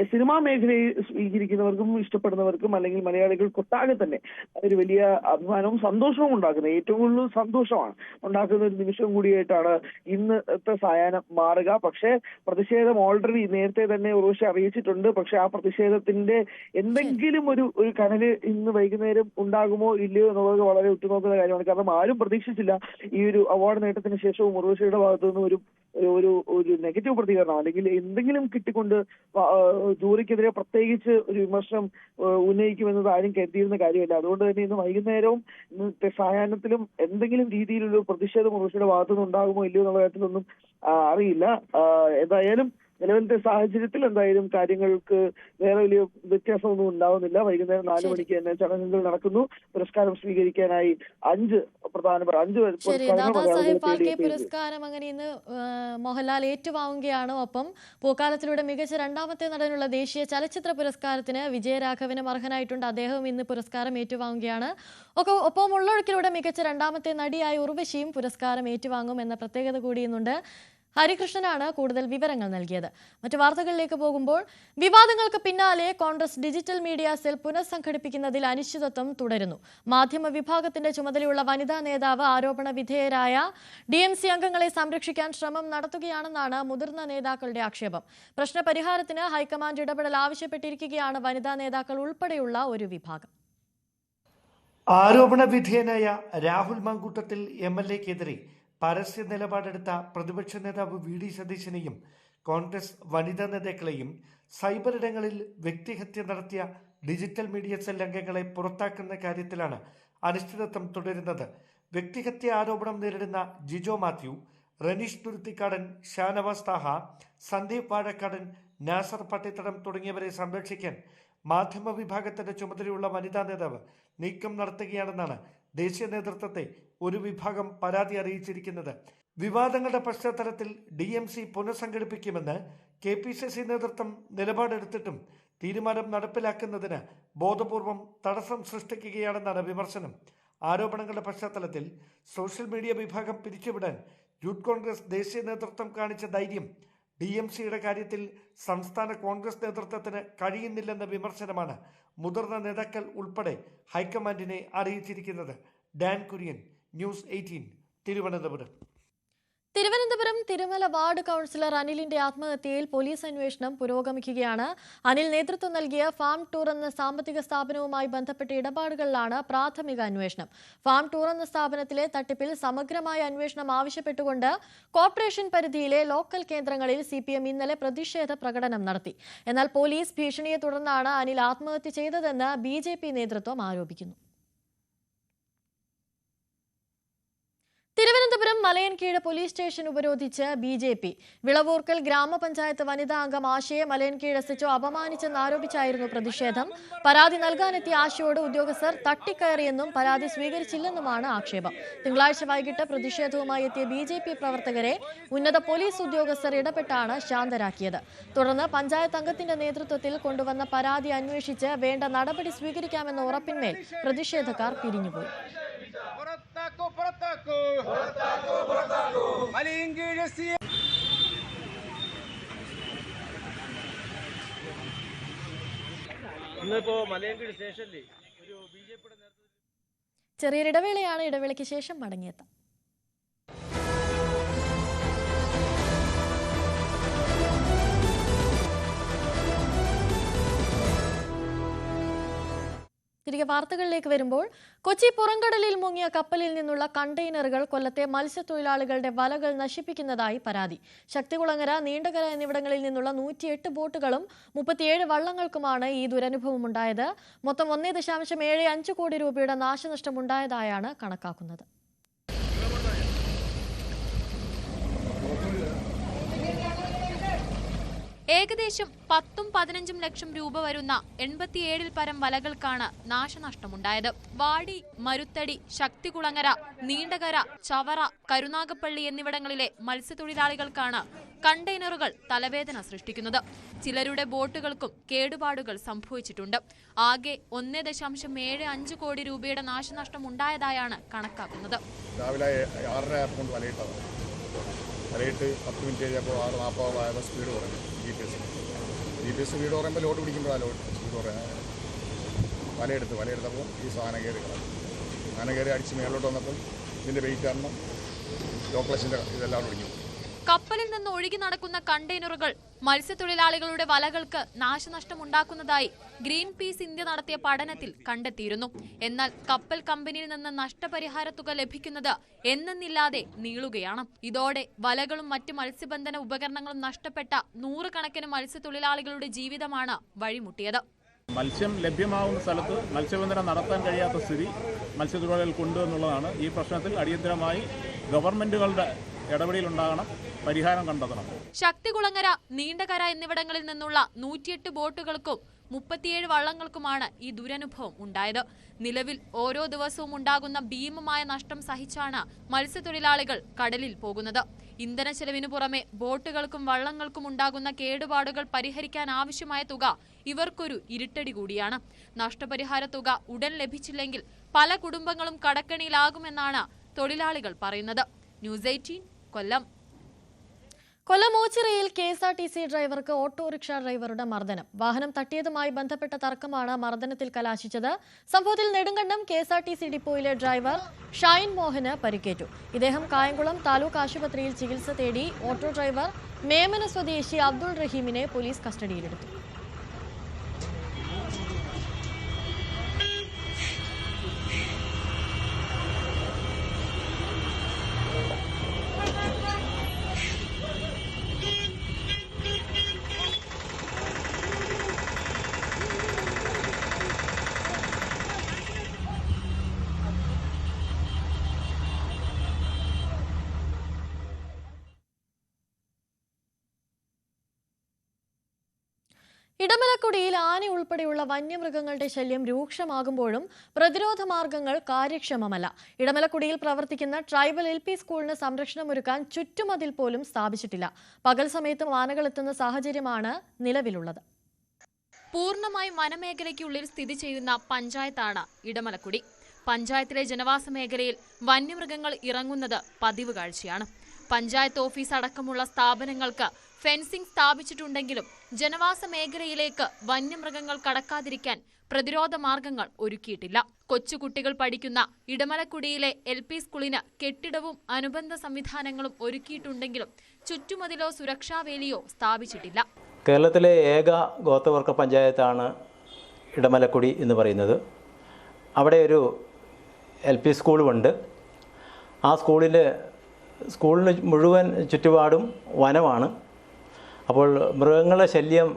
സിനിമാ മേഖലയെ സ്വീകരിക്കുന്നവർക്കും ഇഷ്ടപ്പെടുന്നവർക്കും അല്ലെങ്കിൽ മലയാളികൾക്കൊട്ടാകെ തന്നെ ഒരു വലിയ അഭിമാനവും സന്തോഷവും ഉണ്ടാക്കുന്നത്, ഏറ്റവും കൂടുതൽ സന്തോഷമാണ് ഉണ്ടാക്കുന്ന ഒരു നിമിഷവും കൂടിയായിട്ടാണ് ഇന്നത്തെ സായാഹ്നം മാറുക. പക്ഷേ പ്രതിഷേധം ഓൾറെഡി നേരത്തെ തന്നെ ഉർവശി അറിയിച്ചിട്ടുണ്ട്. പക്ഷെ ആ പ്രതിഷേധത്തിന്റെ എന്തെങ്കിലും ഒരു കനല് ഇന്ന് വൈകുന്നേരം ഉണ്ടാകുമോ ഇല്ലയോ എന്നുള്ളത് വളരെ ഉറ്റുനോക്കുന്ന കാര്യമാണ്. കാരണം ആരും പ്രതീക്ഷിച്ചില്ല ഈ ഒരു അവാർഡ് നേട്ടത്തിന് ശേഷവും ഉർവശിയുടെ ഭാഗത്തു നിന്ന് ഒരു നെഗറ്റീവ് പ്രതികരണം അല്ലെങ്കിൽ എന്തെങ്കിലും കിട്ടിക്കൊണ്ട് ജൂറിക്കെതിരെ പ്രത്യേകിച്ച് ഒരു വിമർശനം ഉന്നയിക്കുമെന്നത് ആരും കരുതിയിരുന്ന കാര്യമല്ല. അതുകൊണ്ട് തന്നെ ഇന്ന് വൈകുന്നേരവും ഇന്നത്തെ സായാഹ്നത്തിലും എന്തെങ്കിലും രീതിയിലുള്ള പ്രതിഷേധം ഉർവശിയുടെ ഭാഗത്തുനിന്ന് ഉണ്ടാകുമോ ഇല്ലയോ എന്നുള്ള കാര്യത്തിലൊന്നും അറിയില്ല. എന്തായാലും നിലവിലത്തെ സാഹചര്യത്തിൽ എന്തായാലും കാര്യങ്ങൾക്ക് വേറെ വലിയ വ്യത്യാസമൊന്നും ഉണ്ടാവുന്നില്ല. വൈകുന്നേരം 4 മണിക്ക് തന്നെ ചടങ്ങുകൾ നടക്കുന്നു. പുരസ്കാരം സ്വീകരിക്കാനായി 5 ദാദാസാഹേബ് ഫാൽക്കെ പുരസ്കാരം അങ്ങനെ ഇന്ന് മോഹൻലാൽ ഏറ്റുവാങ്ങുകയാണ്. ഒപ്പം പൂക്കാലത്തിലൂടെ മികച്ച രണ്ടാമത്തെ നടനുള്ള ദേശീയ ചലച്ചിത്ര പുരസ്കാരത്തിന് വിജയരാഘവനും അർഹനായിട്ടുണ്ട്. അദ്ദേഹവും ഇന്ന് പുരസ്കാരം ഏറ്റുവാങ്ങുകയാണ്. ഒപ്പം ഉള്ളൊഴുക്കിലൂടെ മികച്ച രണ്ടാമത്തെ നടിയായി ഉർവശിയും പുരസ്കാരം ഏറ്റുവാങ്ങും എന്ന പ്രത്യേകത കൂടി ഇന്നുണ്ട്. ഹരികൃഷ്ണനാണ് കൂടുതൽ വിവരങ്ങൾ നൽകിയത്. മറ്റു വാർത്തകളിലേക്ക് പോകുമ്പോൾ, വിവാദങ്ങൾക്ക് പിന്നാലെ കോൺഗ്രസ് ഡിജിറ്റൽ മീഡിയ സെൽ പുനഃസംഘടിപ്പിക്കുന്നതിൽ അനിശ്ചിതത്വം തുടരുന്നു. മാധ്യമ വിഭാഗത്തിന്റെ ചുമതലയുള്ള വനിതാ നേതാവ് ആരോപണ വിധേയരായ DMC അംഗങ്ങളെ സംരക്ഷിക്കാൻ ശ്രമം നടത്തുകയാണെന്നാണ് മുതിർന്ന നേതാക്കളുടെ ആക്ഷേപം. പ്രശ്നപരിഹാരത്തിന് ഹൈക്കമാൻഡ് ഇടപെടൽ ആവശ്യപ്പെട്ടിരിക്കുകയാണ് വനിതാ നേതാക്കൾ ഉൾപ്പെടെയുള്ള ഒരു വിഭാഗം. ആരോപണ വിധേയനായ രാഹുൽ മാങ്കൂട്ടത്തിൽ MLA-ക്കെതിരെ പരസ്യ നിലപാടെടുത്ത പ്രതിപക്ഷ നേതാവ് VD സതീശനെയും കോൺഗ്രസ് വനിതാ നേതാക്കളെയും സൈബർ ഇടങ്ങളിൽ വ്യക്തിഹത്യ നടത്തിയ ഡിജിറ്റൽ മീഡിയ സെൽ അംഗങ്ങളെ പുറത്താക്കുന്ന കാര്യത്തിലാണ് അനിശ്ചിതത്വം തുടരുന്നത്. വ്യക്തിഹത്യ ആരോപണം നേരിടുന്ന ജിജോ മാത്യു, റനീഷ് തുരുത്തിക്കാടൻ, ഷാനവാസ് താഹ, സന്ദീപ് വാഴക്കാടൻ, നാസർ പട്ടിത്തടം തുടങ്ങിയവരെ സംരക്ഷിക്കാൻ മാധ്യമ വിഭാഗത്തിന്റെ ചുമതലയുള്ള വനിതാ നേതാവ് നീക്കം നടത്തുകയാണെന്നാണ് ദേശീയ നേതൃത്വത്തെ ഒരു വിഭാഗം പരാതി അറിയിച്ചിരിക്കുന്നത്. വിവാദങ്ങളുടെ പശ്ചാത്തലത്തിൽ DMC പുനഃസംഘടിപ്പിക്കുമെന്ന് KPCC നേതൃത്വം നിലപാടെടുത്തിട്ടും തീരുമാനം നടപ്പിലാക്കുന്നതിന് ബോധപൂർവം തടസ്സം സൃഷ്ടിക്കുകയാണെന്നാണ് വിമർശനം. ആരോപണങ്ങളുടെ പശ്ചാത്തലത്തിൽ സോഷ്യൽ മീഡിയ വിഭാഗം പിരിച്ചുവിടാൻ യൂത്ത് കോൺഗ്രസ് ദേശീയ നേതൃത്വം കാണിച്ച ധൈര്യം DMCയുടെ കാര്യത്തിൽ സംസ്ഥാന കോൺഗ്രസ് നേതൃത്വത്തിന് കഴിയുന്നില്ലെന്ന വിമർശനമാണ് മുതിർന്ന നേതാക്കൾ ഉൾപ്പെടെ ഹൈക്കമാൻഡിനെ അറിയിച്ചിരിക്കുന്നത്. Dan Kurian, news 18, Thiruvananthapuram. Thirumala ward councillor അനിലിന്റെ ആത്മഹത്യയിൽ പോലീസ് അന്വേഷണം പുരോഗമിക്കുകയാണ്. അനിൽ നേതൃത്വം നൽകിയ ഫാം ടൂർ എന്ന സാമ്പത്തിക സ്ഥാപനവുമായി ബന്ധപ്പെട്ട ഇടപാടുകളിലാണ് പ്രാഥമിക അന്വേഷണം. ഫാം ടൂർ എന്ന സ്ഥാപനത്തിലെ തട്ടിപ്പിൽ സമഗ്രമായ അന്വേഷണം ആവശ്യപ്പെട്ടുകൊണ്ട് കോർപ്പറേഷൻ പരിധിയിലെ ലോക്കൽ കേന്ദ്രങ്ങളിൽ CPM ഇന്നലെ പ്രതിഷേധ പ്രകടനം നടത്തി. എന്നാൽ പോലീസ് ഭീഷണിയെ തുടർന്നാണ് അനിൽ ആത്മഹത്യ ചെയ്തതെന്ന് BJP നേതൃത്വം ആരോപിക്കുന്നു. തിരുവനന്തപുരം തിരുവനന്തപുരം മലയൻകീഴ് പോലീസ് സ്റ്റേഷൻ ഉപരോധിച്ച് BJP. വിളവൂർക്കൽ ഗ്രാമപഞ്ചായത്ത് വനിതാ അംഗം ആശയെ മലയൻകീഴ് SHO അപമാനിച്ചെന്നാരോപിച്ചായിരുന്നു പ്രതിഷേധം. പരാതി നൽകാനെത്തിയ ആശയോട് ഉദ്യോഗസ്ഥർ തട്ടിക്കയറിയെന്നും പരാതി സ്വീകരിച്ചില്ലെന്നുമാണ് ആക്ഷേപം. തിങ്കളാഴ്ച വൈകിട്ട് പ്രതിഷേധവുമായി എത്തിയ BJP പ്രവർത്തകരെ ഉന്നത പോലീസ് ഉദ്യോഗസ്ഥർ ഇടപെട്ടാണ് ശാന്തരാക്കിയത്. തുടർന്ന് പഞ്ചായത്ത് അംഗത്തിന്റെ നേതൃത്വത്തിൽ കൊണ്ടുവന്ന പരാതി അന്വേഷിച്ച് വേണ്ട നടപടി സ്വീകരിക്കാമെന്ന ഉറപ്പിന്മേൽ പ്രതിഷേധക്കാർ പിരിഞ്ഞുപോയി. ചെറിയൊരിടവേളയാണ്. ഇടവേളയ്ക്ക് ശേഷം മടങ്ങിയെത്താം. തിരികെ വാർത്തകളിലേക്ക് വരുമ്പോൾ, കൊച്ചി പുറംകടലിൽ മുങ്ങിയ കപ്പലിൽ നിന്നുള്ള കണ്ടെയ്നറുകൾ കൊല്ലത്തെ മത്സ്യത്തൊഴിലാളികളുടെ വലകൾ നശിപ്പിക്കുന്നതായി പരാതി. ശക്തികുളങ്ങര, നീണ്ടകര എന്നിവിടങ്ങളിൽ നിന്നുള്ള 108 ബോട്ടുകളും 37 വള്ളങ്ങൾക്കുമാണ് ഈ ദുരനുഭവമുണ്ടായത്. മൊത്തം 1.75 കോടി രൂപയുടെ നാശനഷ്ടമുണ്ടായതായാണ് കണക്കാക്കുന്നത്. ഏകദേശം 10-15 ലക്ഷം രൂപ വരുന്ന 87 പരം വലകൾക്കാണ് നാശനഷ്ടമുണ്ടായത്. വാടി, മരുത്തടി, ശക്തികുളങ്ങര, നീണ്ടകര, ചവറ, കരുനാഗപ്പള്ളി എന്നിവിടങ്ങളിലെ മത്സ്യത്തൊഴിലാളികൾക്കാണ് കണ്ടെയ്നറുകൾ തലവേദന സൃഷ്ടിക്കുന്നത്. ചിലരുടെ ബോട്ടുകൾക്കും കേടുപാടുകൾ സംഭവിച്ചിട്ടുണ്ട്. ആകെ 1.75 കോടി രൂപയുടെ നാശനഷ്ടം ഉണ്ടായതായാണ് കണക്കാക്കുന്നത്. രാവിലെ 6:30 വലയിട്ട് 10 മിനിറ്റ് കഴിഞ്ഞപ്പോൾ 6:40 സ്പീഡ് കുറഞ്ഞു. GPS സ്പീഡ് പറയുമ്പോൾ ലോഡ് പിടിക്കുമ്പോഴാണ് സ്പീഡ് പറയുന്നത്. വലയെടുത്തപ്പോൾ ഈ സാധനം കയറി അടിച്ച് മേലോട്ട് വന്നപ്പോൾ ഇതിൻ്റെ വെയിറ്റ് കാരണം ലോക്ലസിൻ്റെ ഇതെല്ലാം ഒടിഞ്ഞു. കപ്പലിൽ നിന്ന് ഒഴുകി നടക്കുന്ന കണ്ടെയ്നറുകൾ മത്സ്യത്തൊഴിലാളികളുടെ വലകൾക്ക് നാശനഷ്ടമുണ്ടാക്കുന്നതായി ഗ്രീൻ പീസ് ഇന്ത്യ നടത്തിയ പഠനത്തിൽ കണ്ടെത്തിയിരുന്നു. എന്നാൽ കപ്പൽ കമ്പനിയിൽ നിന്ന് നഷ്ടപരിഹാര തുക ലഭിക്കുന്നത് എന്നെന്നില്ലാതെ നീളുകയാണ്. ഇതോടെ വലകളും മറ്റ് മത്സ്യബന്ധന ഉപകരണങ്ങളും നഷ്ടപ്പെട്ട 100 കണക്കിന് മത്സ്യത്തൊഴിലാളികളുടെ ജീവിതമാണ് വഴിമുട്ടിയത്. മത്സ്യം ലഭ്യമാവുന്ന സ്ഥലത്ത് മത്സ്യബന്ധനം നടത്താൻ കഴിയാത്ത സ്ഥിതി മത്സ്യത്തൊഴിലാളികൾക്കുണ്ട് എന്നുള്ളതാണ്. ഈ പ്രശ്നത്തിൽ അടിയന്തരമായി ഗവൺമെന്റുകളുടെ ഇടപെടലുണ്ടാകണം, പരിഹാരം കണ്ടെത്തണം. ശക്തികുളങ്ങര, നീണ്ടകര എന്നിവിടങ്ങളിൽ നിന്നുള്ള 108 ബോട്ടുകൾക്കും 37 വള്ളങ്ങൾക്കുമാണ് ഈ ദുരനുഭവം ഉണ്ടായത്. നിലവിൽ ഓരോ ദിവസവും ഉണ്ടാകുന്ന ഭീമമായ നഷ്ടം സഹിച്ചാണ് മത്സ്യത്തൊഴിലാളികൾ കടലിൽ പോകുന്നത്. ഇന്ധന ചെലവിനു പുറമെ ബോട്ടുകൾക്കും വള്ളങ്ങൾക്കും ഉണ്ടാകുന്ന കേടുപാടുകൾ പരിഹരിക്കാൻ ആവശ്യമായ തുക ഇവർക്കൊരു ഇരുട്ടടി കൂടിയാണ്. നഷ്ടപരിഹാര തുക ഉടൻ ലഭിച്ചില്ലെങ്കിൽ പല കുടുംബങ്ങളും കടക്കെണിയിലാകുമെന്നാണ് തൊഴിലാളികൾ പറയുന്നത്. ന്യൂസ് 18 കൊല്ലം. കൊല്ലം ഓച്ചിറയിൽ KSRTC ഡ്രൈവർക്ക് ഓട്ടോറിക്ഷ ഡ്രൈവറുടെ മർദ്ദനം. വാഹനം തട്ടിയതുമായി ബന്ധപ്പെട്ട തർക്കമാണ് മർദ്ദനത്തിൽ കലാശിച്ചത്. സംഭവത്തിൽ നെടുങ്കണ്ടം KSRTC ഡിപ്പോയിലെ ഡ്രൈവർ ഷൈൻ മോഹന് പരിക്കേറ്റു. ഇദ്ദേഹം കായംകുളം താലൂക്ക് ആശുപത്രിയിൽ ചികിത്സ തേടി. ഓട്ടോ ഡ്രൈവർ മേമന സ്വദേശി അബ്ദുൾ റഹീമിനെ പോലീസ് കസ്റ്റഡിയിലെടുത്തു. ഇടമലക്കുടിയിൽ ആന ഉൾപ്പെടെയുള്ള വന്യമൃഗങ്ങളുടെ ശല്യം രൂക്ഷമാകുമ്പോഴും പ്രതിരോധ മാർഗങ്ങൾ കാര്യക്ഷമമല്ല. ഇടമലക്കുടിയിൽ പ്രവർത്തിക്കുന്ന ട്രൈബൽ LP സ്കൂളിന് സംരക്ഷണമൊരുക്കാൻ ചുറ്റുമതിൽ പോലും സ്ഥാപിച്ചിട്ടില്ല. പകൽ സമയത്തും ആനകൾ എത്തുന്ന സാഹചര്യമാണ് നിലവിലുള്ളത്. പൂർണ്ണമായും വനമേഖലയ്ക്കുള്ളിൽ സ്ഥിതി ചെയ്യുന്ന പഞ്ചായത്താണ് ഇടമലക്കുടി. പഞ്ചായത്തിലെ ജനവാസ മേഖലയിൽ വന്യമൃഗങ്ങൾ ഇറങ്ങുന്നത് പതിവ് കാഴ്ചയാണ്. പഞ്ചായത്ത് ഓഫീസ് അടക്കമുള്ള സ്ഥാപനങ്ങൾക്ക് ഫെൻസിംഗ് സ്ഥാപിച്ചിട്ടുണ്ടെങ്കിലും ജനവാസ മേഖലയിലേക്ക് വന്യമൃഗങ്ങൾ കടക്കാതിരിക്കാൻ പ്രതിരോധ മാർഗങ്ങൾ ഒരുക്കിയിട്ടില്ല. കൊച്ചുകുട്ടികൾ പഠിക്കുന്ന ഇടമലക്കുടിയിലെ LP സ്കൂളിന് കെട്ടിടവും അനുബന്ധ സംവിധാനങ്ങളും ഒരുക്കിയിട്ടുണ്ടെങ്കിലും ചുറ്റുമതിലോ സുരക്ഷാവേലിയോ സ്ഥാപിച്ചിട്ടില്ല. കേരളത്തിലെ ഏക ഗോത്രവർഗ പഞ്ചായത്താണ് ഇടമലക്കുടി എന്ന് പറയുന്നത്. അവിടെ ഒരു LP സ്കൂളുമുണ്ട്. ആ സ്കൂളിന് മുഴുവൻ ചുറ്റുപാടും വനമാണ്. അപ്പോൾ മൃഗങ്ങളുടെ ശല്യം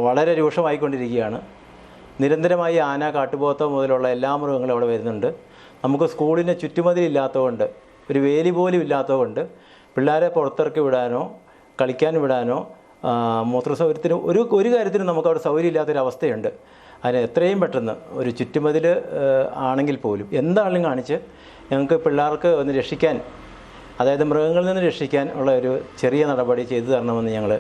വളരെ രൂക്ഷമായിക്കൊണ്ടിരിക്കുകയാണ്. നിരന്തരമായി ആന, കാട്ടുപോത്ത് മുതലുള്ള എല്ലാ മൃഗങ്ങളും അവിടെ വരുന്നുണ്ട്. നമുക്ക് സ്കൂളിന് ചുറ്റുമതിലില്ലാത്തതുകൊണ്ട് ഒരു വേലി പോലും ഇല്ലാത്തതുകൊണ്ട് പിള്ളേരെ പുറത്തിറക്കി വിടാനോ കളിക്കാൻ വിടാനോ മൂത്ര സൗകര്യത്തിന് ഒരു കാര്യത്തിനും നമുക്ക് അവിടെ സൗകര്യമില്ലാത്തൊരവസ്ഥയുണ്ട്. അതിന് എത്രയും പെട്ടെന്ന് ഒരു ചുറ്റുമതിൽ ആണെങ്കിൽ പോലും എന്താണെങ്കിലും കാണിച്ച് ഞങ്ങൾക്ക് പിള്ളേർക്ക് ഒന്ന് രക്ഷിക്കാൻ, അതായത് മൃഗങ്ങളിൽ നിന്ന് രക്ഷിക്കാൻ ഉള്ള ഒരു ചെറിയ നടപടി ചെയ്തു തരണമെന്ന് ഞങ്ങൾ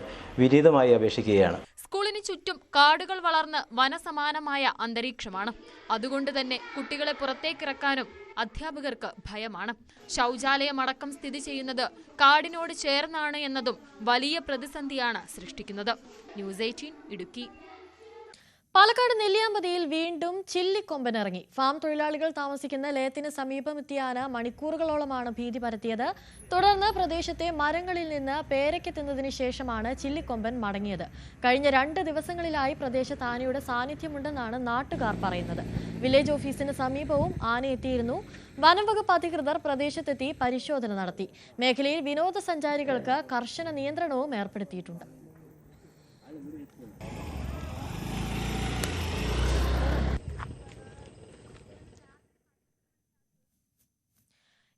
വിനീതമായി അപേക്ഷിക്കുകയാണ്. സ്കൂളിന് ചുറ്റും കാടുകൾ വളർന്ന് വനസമാനമായ അന്തരീക്ഷമാണ്. അതുകൊണ്ട് തന്നെ കുട്ടികളെ പുറത്തേക്കിറക്കാനും അധ്യാപകർക്ക് ഭയമാണ്. ശൗചാലയമടക്കം സ്ഥിതി ചെയ്യുന്നത് കാടിനോട് ചേർന്നാണ് എന്നതും വലിയ പ്രതിസന്ധിയാണ് സൃഷ്ടിക്കുന്നത്. ന്യൂസ് 18 ഇടുക്കി. പാലക്കാട് നെല്ലിയാമ്പതിയിൽ വീണ്ടും ചില്ലിക്കൊമ്പൻ ഇറങ്ങി. ഫാം തൊഴിലാളികൾ താമസിക്കുന്ന ലയത്തിന് സമീപമെത്തിയ ആന മണിക്കൂറുകളോളമാണ് ഭീതി പരത്തിയത്. തുടർന്ന് പ്രദേശത്തെ മരങ്ങളിൽ നിന്ന് പേരയ്ക്ക തിന്നതിന് ശേഷമാണ് ചില്ലിക്കൊമ്പൻ മടങ്ങിയത്. കഴിഞ്ഞ 2 ദിവസങ്ങളിലായി പ്രദേശത്ത് ആനയുടെ സാന്നിധ്യമുണ്ടെന്നാണ് നാട്ടുകാർ പറയുന്നത്. വില്ലേജ് ഓഫീസിന് സമീപവും ആന എത്തിയിരുന്നു. വനംവകുപ്പ് അധികൃതർ പ്രദേശത്തെത്തി പരിശോധന നടത്തി. മേഖലയിൽ വിനോദസഞ്ചാരികൾക്ക് കർശന നിയന്ത്രണവും ഏർപ്പെടുത്തിയിട്ടുണ്ട്.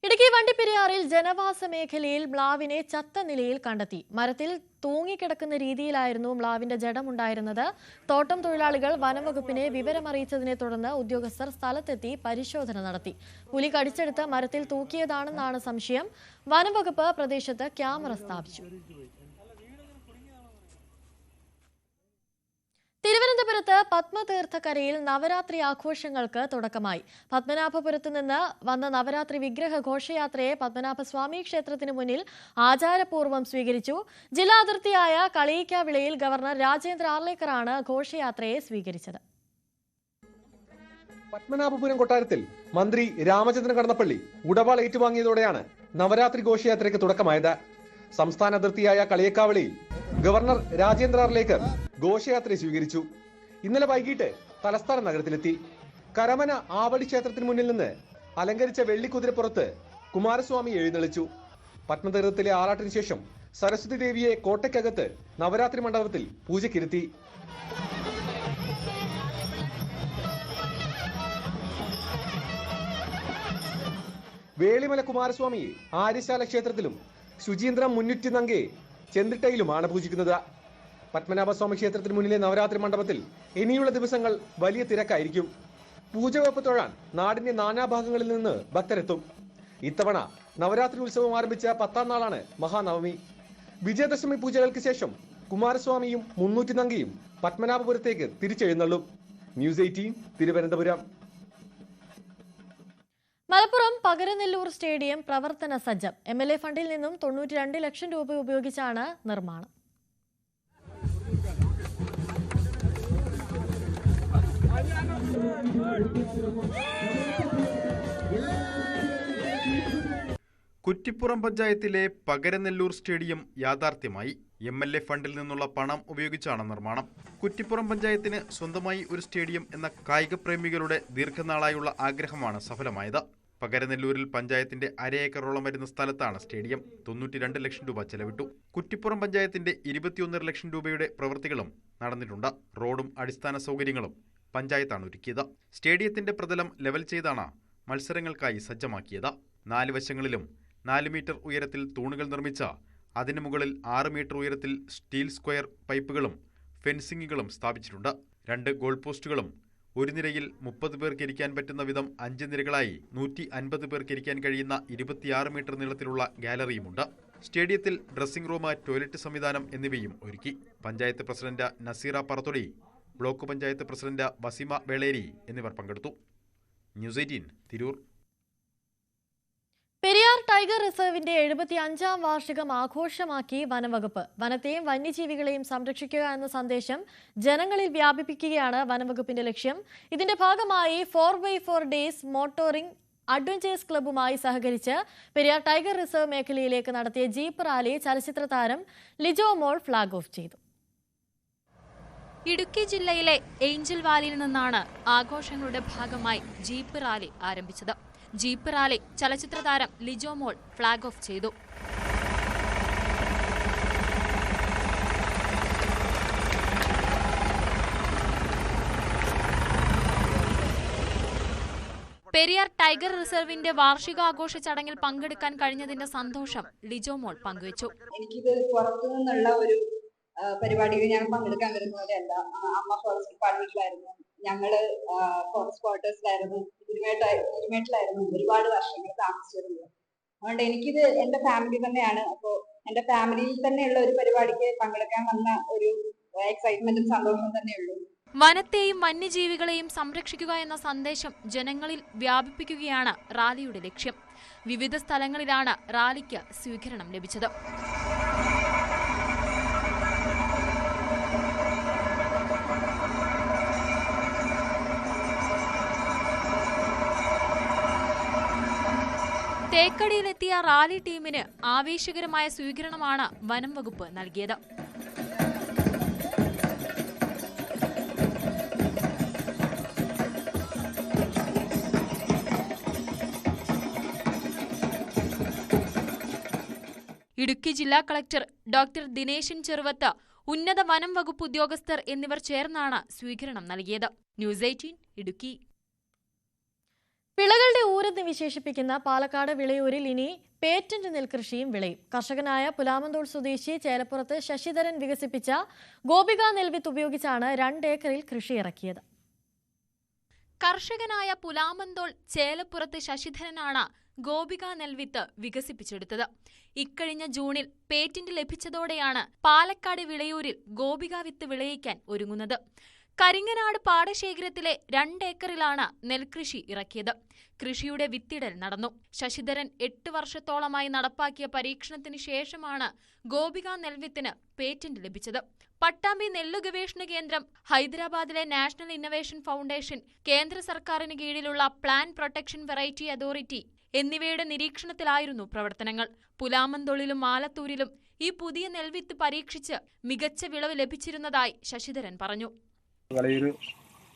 ഇടുക്കി വണ്ടിപ്പെരിയാറിൽ ജനവാസ മേഖലയിൽ മ്ലാവിനെ ചത്ത നിലയിൽ കണ്ടെത്തി. മരത്തിൽ തൂങ്ങിക്കിടക്കുന്ന രീതിയിലായിരുന്നു മ്ലാവിന്റെ ജഡമുണ്ടായിരുന്നത്. തോട്ടം തൊഴിലാളികൾ വനംവകുപ്പിനെ വിവരമറിയിച്ചതിനെ തുടർന്ന് ഉദ്യോഗസ്ഥർ സ്ഥലത്തെത്തി പരിശോധന നടത്തി. പുലി കടിച്ചെടുത്ത് മരത്തിൽ തൂക്കിയതാണെന്നാണ് സംശയം. വനംവകുപ്പ് പ്രദേശത്ത് ക്യാമറ സ്ഥാപിച്ചു. തിരുവനന്തപുരത്ത് പത്മതീർത്ഥക്കരയിൽ നവരാത്രി ആഘോഷങ്ങൾക്ക് തുടക്കമായി. പത്മനാഭപുരത്ത് നിന്ന് വന്ന നവരാത്രി വിഗ്രഹ ഘോഷയാത്രയെ പത്മനാഭസ്വാമി ക്ഷേത്രത്തിന് മുന്നിൽ ആചാരപൂർവ്വം സ്വീകരിച്ചു. ജില്ലാ അതിർത്തിയായ കളിയിക്കാവിളയിൽ ഗവർണർ രാജേന്ദ്ര ആർലേക്കറാണ് ഘോഷയാത്രയെ സ്വീകരിച്ചത്. പത്മനാഭപുരം കൊട്ടാരത്തിൽ മന്ത്രി രാമചന്ദ്രൻ കടന്നപ്പള്ളി ഉടവാൾ ഏറ്റുവാങ്ങിയതോടെയാണ് നവരാത്രി ഘോഷയാത്രയ്ക്ക് തുടക്കമായത്. സംസ്ഥാന അതിർത്തിയായ കളിയക്കാവിളയിൽ ഗവർണർ രാജേന്ദ്ര ആർലേക്കർ ഘോഷയാത്രയെ സ്വീകരിച്ചു. ഇന്നലെ വൈകിട്ട് തലസ്ഥാന നഗരത്തിലെത്തി. കരമന ആവടി ക്ഷേത്രത്തിന് മുന്നിൽ നിന്ന് അലങ്കരിച്ച വെള്ളിക്കുതിരപ്പുറത്ത് കുമാരസ്വാമി എഴുന്നള്ളിച്ചു. പത്മതീർത്ഥത്തിലെ ആറാട്ടിന് ശേഷം സരസ്വതി ദേവിയെ കോട്ടയ്ക്കകത്ത് നവരാത്രി മണ്ഡപത്തിൽ പൂജയ്ക്കിരുത്തി. വേളിമല കുമാരസ്വാമിയെ ആര്യശാല ക്ഷേത്രത്തിലും ശുചീന്ദ്രം മുന്നുറ്റി നങ്കെ ചെന്തിട്ടയിലുമാണ് പൂജിക്കുന്നത്. പത്മനാഭസ്വാമി ക്ഷേത്രത്തിന് മുന്നിലെ നവരാത്രി മണ്ഡപത്തിൽ ഇനിയുള്ള ദിവസങ്ങൾ വലിയ തിരക്കായിരിക്കും. പൂജവെപ്പ് തൊഴാൻ നാടിന്റെ നാനാഭാഗങ്ങളിൽ നിന്ന് ഭക്തരെത്തും. ഇത്തവണ നവരാത്രി ഉത്സവം ആരംഭിച്ച 10ാം നാളാണ് മഹാനവമി. വിജയദശമി പൂജകൾക്ക് ശേഷം കുമാരസ്വാമിയും മുന്നൂറ്റി നങ്കയും പത്മനാഭപുരത്തേക്ക് തിരിച്ചെഴുന്നള്ളും. ന്യൂസ് 18 തിരുവനന്തപുരം. മലപ്പുറം പകരനെല്ലൂർ സ്റ്റേഡിയം പ്രവർത്തന സജ്ജം. MLA ഫണ്ടിൽ നിന്നും 92 ലക്ഷം രൂപ ഉപയോഗിച്ചാണ് നിർമ്മാണം. കുറ്റിപ്പുറം പഞ്ചായത്തിലെ പകരനെല്ലൂർ സ്റ്റേഡിയം യാഥാർത്ഥ്യമായി. MLA ഫണ്ടിൽ നിന്നുള്ള പണം ഉപയോഗിച്ചാണ് നിർമ്മാണം. കുറ്റിപ്പുറം പഞ്ചായത്തിന് സ്വന്തമായി ഒരു സ്റ്റേഡിയം എന്ന കായിക പ്രേമികളുടെ ദീർഘനാളായുള്ള ആഗ്രഹമാണ് സഫലമായത്. പകരനെല്ലൂരിൽ പഞ്ചായത്തിന്റെ 1/2 ഏക്കറോളം വരുന്ന സ്ഥലത്താണ് സ്റ്റേഡിയം. 92 ലക്ഷം രൂപ ചെലവിട്ടു. കുറ്റിപ്പുറം പഞ്ചായത്തിന്റെ 21 ലക്ഷം രൂപയുടെ പ്രവൃത്തികളും നടന്നിട്ടുണ്ട്. റോഡും അടിസ്ഥാന സൗകര്യങ്ങളും പഞ്ചായത്താണ് ഒരുക്കിയത്. സ്റ്റേഡിയത്തിന്റെ പ്രതലം ലെവൽ ചെയ്താണ് മത്സരങ്ങൾക്കായി സജ്ജമാക്കിയത്. 4 വശങ്ങളിലും 4 മീറ്റർ ഉയരത്തിൽ തൂണുകൾ നിർമ്മിച്ച അതിനു മുകളിൽ 6 മീറ്റർ ഉയരത്തിൽ സ്റ്റീൽ സ്ക്വയർ പൈപ്പുകളും ഫെൻസിങ്ങുകളും സ്ഥാപിച്ചിട്ടുണ്ട്. 2 ഗോൾ പോസ്റ്റുകളും ഒരു നിരയിൽ 30 പേർക്ക് ഇരിക്കാൻ പറ്റുന്ന വിധം 5 നിരകളായി 150 പേർക്ക് ഇരിക്കാൻ കഴിയുന്ന 26 മീറ്റർ നീളത്തിലുള്ള ഗാലറിയുമുണ്ട്. സ്റ്റേഡിയത്തിൽ ഡ്രസ്സിംഗ് റൂം, ടോയ്ലറ്റ് സംവിധാനം എന്നിവയും ഒരുക്കി. Panchayat president Naseera Parathodi, block panchayat president Waseema Veleri എന്നിവർ പങ്കെടുത്തു. ന്യൂസ് 18 തിരൂർ. പെരിയാർ ടൈഗർ റിസർവിന്റെ 75ാം വാർഷികം ആഘോഷമാക്കി വനംവകുപ്പ്. വനത്തെയും വന്യജീവികളെയും സംരക്ഷിക്കുക എന്ന സന്ദേശം ജനങ്ങളിൽ വ്യാപിപ്പിക്കുകയാണ് വനംവകുപ്പിന്റെ ലക്ഷ്യം. ഇതിന്റെ ഭാഗമായി 4x4 ഡേയ്സ് മോട്ടോറിംഗ് അഡ്വഞ്ചേഴ്സ് ക്ലബ്ബുമായി സഹകരിച്ച് പെരിയാർ ടൈഗർ റിസർവ് മേഖലയിലേക്ക് നടത്തിയ ജീപ്പ് റാലി ചലച്ചിത്ര താരം ലിജോ മോൾ ഫ്ളാഗ് ഓഫ് ചെയ്തു. ഇടുക്കി ജില്ലയിലെ ഏഞ്ചൽ വാലിയിൽ നിന്നാണ് ആഘോഷങ്ങളുടെ ഭാഗമായി ജീപ്പ് റാലി ആരംഭിച്ചത്. ജീപ്പ് റാലി ചലച്ചിത്ര താരം ലിജോ മോൾ ഫ്ളാഗ് ഓഫ് ചെയ്തു. പെരിയാർ ടൈഗർ റിസർവിന്റെ വാർഷികാഘോഷ ചടങ്ങിൽ പങ്കെടുക്കാൻ കഴിഞ്ഞതിന്റെ സന്തോഷം ലിജോ മോൾ പങ്കുവച്ചു. എനിക്കിത് പുറത്തു നിന്നുള്ള ഒരു പരിപാടിയിൽ ഞാൻ പങ്കെടുക്കാൻ വരുന്ന പോലെയല്ല. അമ്മ ഫോറസ്റ്റ് ഡിപ്പാർട്ട്മെന്റിലായിരുന്നു, ഞങ്ങള് ഫോറസ്റ്റ് ക്വാർട്ടേഴ്സിലായിരുന്നു, ഇരുമേട്ടിലായിരുന്നു ഒരുപാട് വർഷങ്ങൾ താമസിച്ചിരുന്നത്. അതുകൊണ്ട് എനിക്കിത് എന്റെ ഫാമിലി തന്നെയാണ്. അപ്പോൾ എന്റെ ഫാമിലിയിൽ തന്നെയുള്ള ഒരു പരിപാടിക്ക് പങ്കെടുക്കാൻ വന്ന ഒരു എക്സൈറ്റ്മെന്റും സന്തോഷവും തന്നെയുള്ളൂ. വനത്തെയും വന്യജീവികളെയും സംരക്ഷിക്കുക എന്ന സന്ദേശം ജനങ്ങളിൽ വ്യാപിപ്പിക്കുകയാണ് റാലിയുടെ ലക്ഷ്യം. വിവിധ സ്ഥലങ്ങളിലാണ് റാലിക്ക് സ്വീകരണം ലഭിച്ചത്. തേക്കടിയിലെത്തിയ റാലി ടീമിന് ആവേശകരമായ സ്വീകരണമാണ് വനം വകുപ്പ് നൽകിയത്. ഇടുക്കി ജില്ലാ കളക്ടർ ഡോക്ടർ ദിനേശൻ ചെറുവത്ത്, ഉന്നത വനം വകുപ്പ് ഉദ്യോഗസ്ഥർ എന്നിവർ ചേർന്നാണ് സ്വീകരണം നൽകിയത്. ന്യൂസ് 18 ഇടുക്കി. വിളകളുടെ ഊരെന്ന് വിശേഷിപ്പിക്കുന്ന പാലക്കാട് വിളയൂരിൽ ഇനി പേറ്റന്റ് നെൽകൃഷിയും വിളയും. കർഷകനായ പുലാമന്തോൾ സ്വദേശി ചേലപ്പുറത്ത് ശശിധരൻ വികസിപ്പിച്ച ഗോപിക നെൽവിത്ത് ഉപയോഗിച്ചാണ് 2 ഏക്കറിൽ കൃഷി ഇറക്കിയത്. കർഷകനായ പുലാമന്തോൾ ചേലപ്പുറത്ത് ശശിധരനാണ് ഗോപിക നെൽവിത്ത് വികസിപ്പിച്ചെടുത്തത്. ഇക്കഴിഞ്ഞ ജൂണിൽ പേറ്റന്റ് ലഭിച്ചതോടെയാണ് പാലക്കാട് വിളയൂരിൽ ഗോപിക വിത്ത് വിളയിക്കാൻ ഒരുങ്ങുന്നത്. കരിങ്ങനാട് പാടശേഖരത്തിലെ 2 ഏക്കറിലാണ് നെൽകൃഷി ഇറക്കിയത്. കൃഷിയുടെ വിത്തിടൽ നടന്നു. ശശിധരൻ 8 വർഷത്തോളമായി നടപ്പാക്കിയ പരീക്ഷണത്തിന് ശേഷമാണ് ഗോപിക നെൽവിത്തിന് പേറ്റന്റ് ലഭിച്ചത്. പട്ടാമ്പി നെല്ലു ഗവേഷണ കേന്ദ്രം, ഹൈദരാബാദിലെ നാഷണൽ ഇന്നൊവേഷൻ ഫൗണ്ടേഷൻ, കേന്ദ്ര സർക്കാരിന് കീഴിലുള്ള പ്ലാൻ പ്രൊട്ടക്ഷൻ വെറൈറ്റി അതോറിറ്റി എന്നിവയുടെ നിരീക്ഷണത്തിലായിരുന്നു പ്രവർത്തനങ്ങൾ. പുലാമന്തോളിലും ആലത്തൂരിലും ഈ പുതിയ നെൽവിത്ത് പരീക്ഷിച്ച് മികച്ച വിളവ് ലഭിച്ചിരുന്നതായി ശശിധരൻ പറഞ്ഞു. വിളയൂർ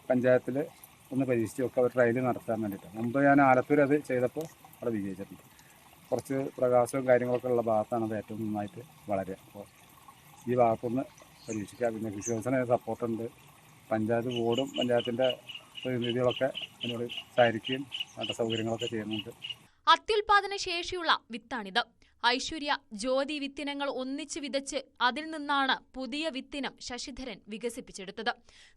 പഞ്ചായത്തിൽ ഒന്ന് പരീക്ഷിച്ച് നോക്കുക, ഒരു ട്രയൽ നടത്താൻ വേണ്ടിയിട്ട്. മുമ്പ് ഞാൻ ആലത്തൂർ അത് ചെയ്തപ്പോൾ അവിടെ വിജയിച്ചിട്ടുണ്ട്. കുറച്ച് പ്രകാശവും കാര്യങ്ങളൊക്കെ ഉള്ള ഭാഗത്താണ് അത് ഏറ്റവും നന്നായിട്ട് വളരുക. അപ്പോൾ ഈ ഭാഗത്തൊന്ന് പരീക്ഷിക്കുക. പിന്നെ കൃഷി ഓഫീസിന് സപ്പോർട്ടുണ്ട്, പഞ്ചായത്ത് ബോർഡും പഞ്ചായത്തിൻ്റെ പ്രതിനിധികളൊക്കെ അതിനോട് സഹകരിക്കുകയും വേണ്ട സൗകര്യങ്ങളൊക്കെ ചെയ്യുന്നുണ്ട്. അത്യുൽപാദന ശേഷിയുള്ള വിത്താണിത്. ഐശ്വര്യ, ജ്യോതി വിത്തിനങ്ങൾ ഒന്നിച്ച് വിതച്ച് അതിൽ നിന്നാണ് പുതിയ വിത്തിനം ശശിധരൻ വികസിപ്പിച്ചെടുത്തത്.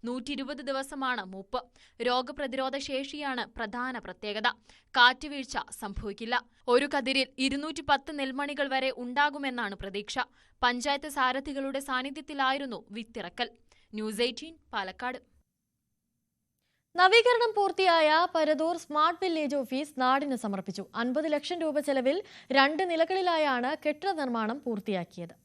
120 ദിവസമാണ് മൂപ്പ്. രോഗപ്രതിരോധ ശേഷിയാണ് പ്രധാന പ്രത്യേകത. കാറ്റുവീഴ്ച സംഭവിക്കില്ല. ഒരു കതിരിൽ 210 നെൽമണികൾ വരെ ഉണ്ടാകുമെന്നാണ് പ്രതീക്ഷ. പഞ്ചായത്ത് സാരഥികളുടെ സാന്നിധ്യത്തിലായിരുന്നു വിത്തിറക്കൽ. ന്യൂസ് 18 പാലക്കാട്. നവീകരണം പൂർത്തിയായ പരതൂർ സ്മാർട്ട് വില്ലേജ് ഓഫീസ് നാടിന് സമർപ്പിച്ചു. 50 ലക്ഷം രൂപ ചെലവിൽ 2 നിലകളിലായാണ് കെട്ടിട നിർമ്മാണം പൂർത്തിയാക്കിയത്.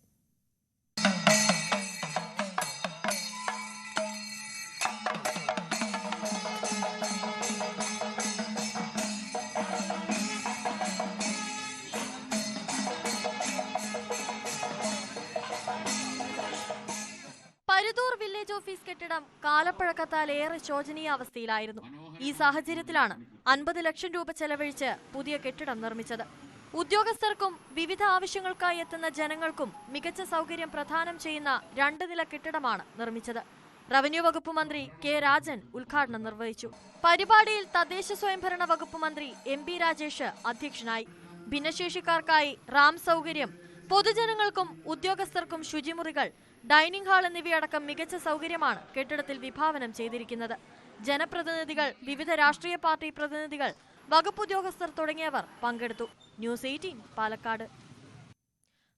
പരതൂർ വില്ലേജ് ഓഫീസ് കെട്ടിടം കാലപ്പഴക്കത്താൽ ഏറെ ശോചനീയ അവസ്ഥയിലായിരുന്നു. ഈ സാഹചര്യത്തിലാണ് 50 ലക്ഷം രൂപ ചെലവഴിച്ച് പുതിയ കെട്ടിടം നിർമ്മിച്ചത്. ഉദ്യോഗസ്ഥർക്കും വിവിധ ആവശ്യങ്ങൾക്കായി എത്തുന്ന ജനങ്ങൾക്കും മികച്ച സൗകര്യം പ്രദാനം ചെയ്യുന്ന 2 നില കെട്ടിടമാണ് നിർമ്മിച്ചത്. റവന്യൂ വകുപ്പ് മന്ത്രി കെ രാജൻ ഉദ്ഘാടനം നിർവഹിച്ചു. പരിപാടിയിൽ തദ്ദേശ സ്വയംഭരണ വകുപ്പ് മന്ത്രി MP രാജേഷ് അധ്യക്ഷനായി. ഭിന്നശേഷിക്കാർക്കായി റാം സൗകര്യം, പൊതുജനങ്ങൾക്കും ഉദ്യോഗസ്ഥർക്കും ശുചിമുറികൾ, ഡൈനിങ് ഹാൾ എന്നിവയടക്കം മികച്ച സൗകര്യമാണ് കെട്ടിടത്തിൽ വിഭാവനം ചെയ്തിരിക്കുന്നത്. ജനപ്രതിനിധികൾ, വിവിധ രാഷ്ട്രീയ പാർട്ടി പ്രതിനിധികൾ, വകുപ്പ് ഉദ്യോഗസ്ഥർ തുടങ്ങിയവർ പങ്കെടുത്തു. ന്യൂസ് 18 പാലക്കാട്.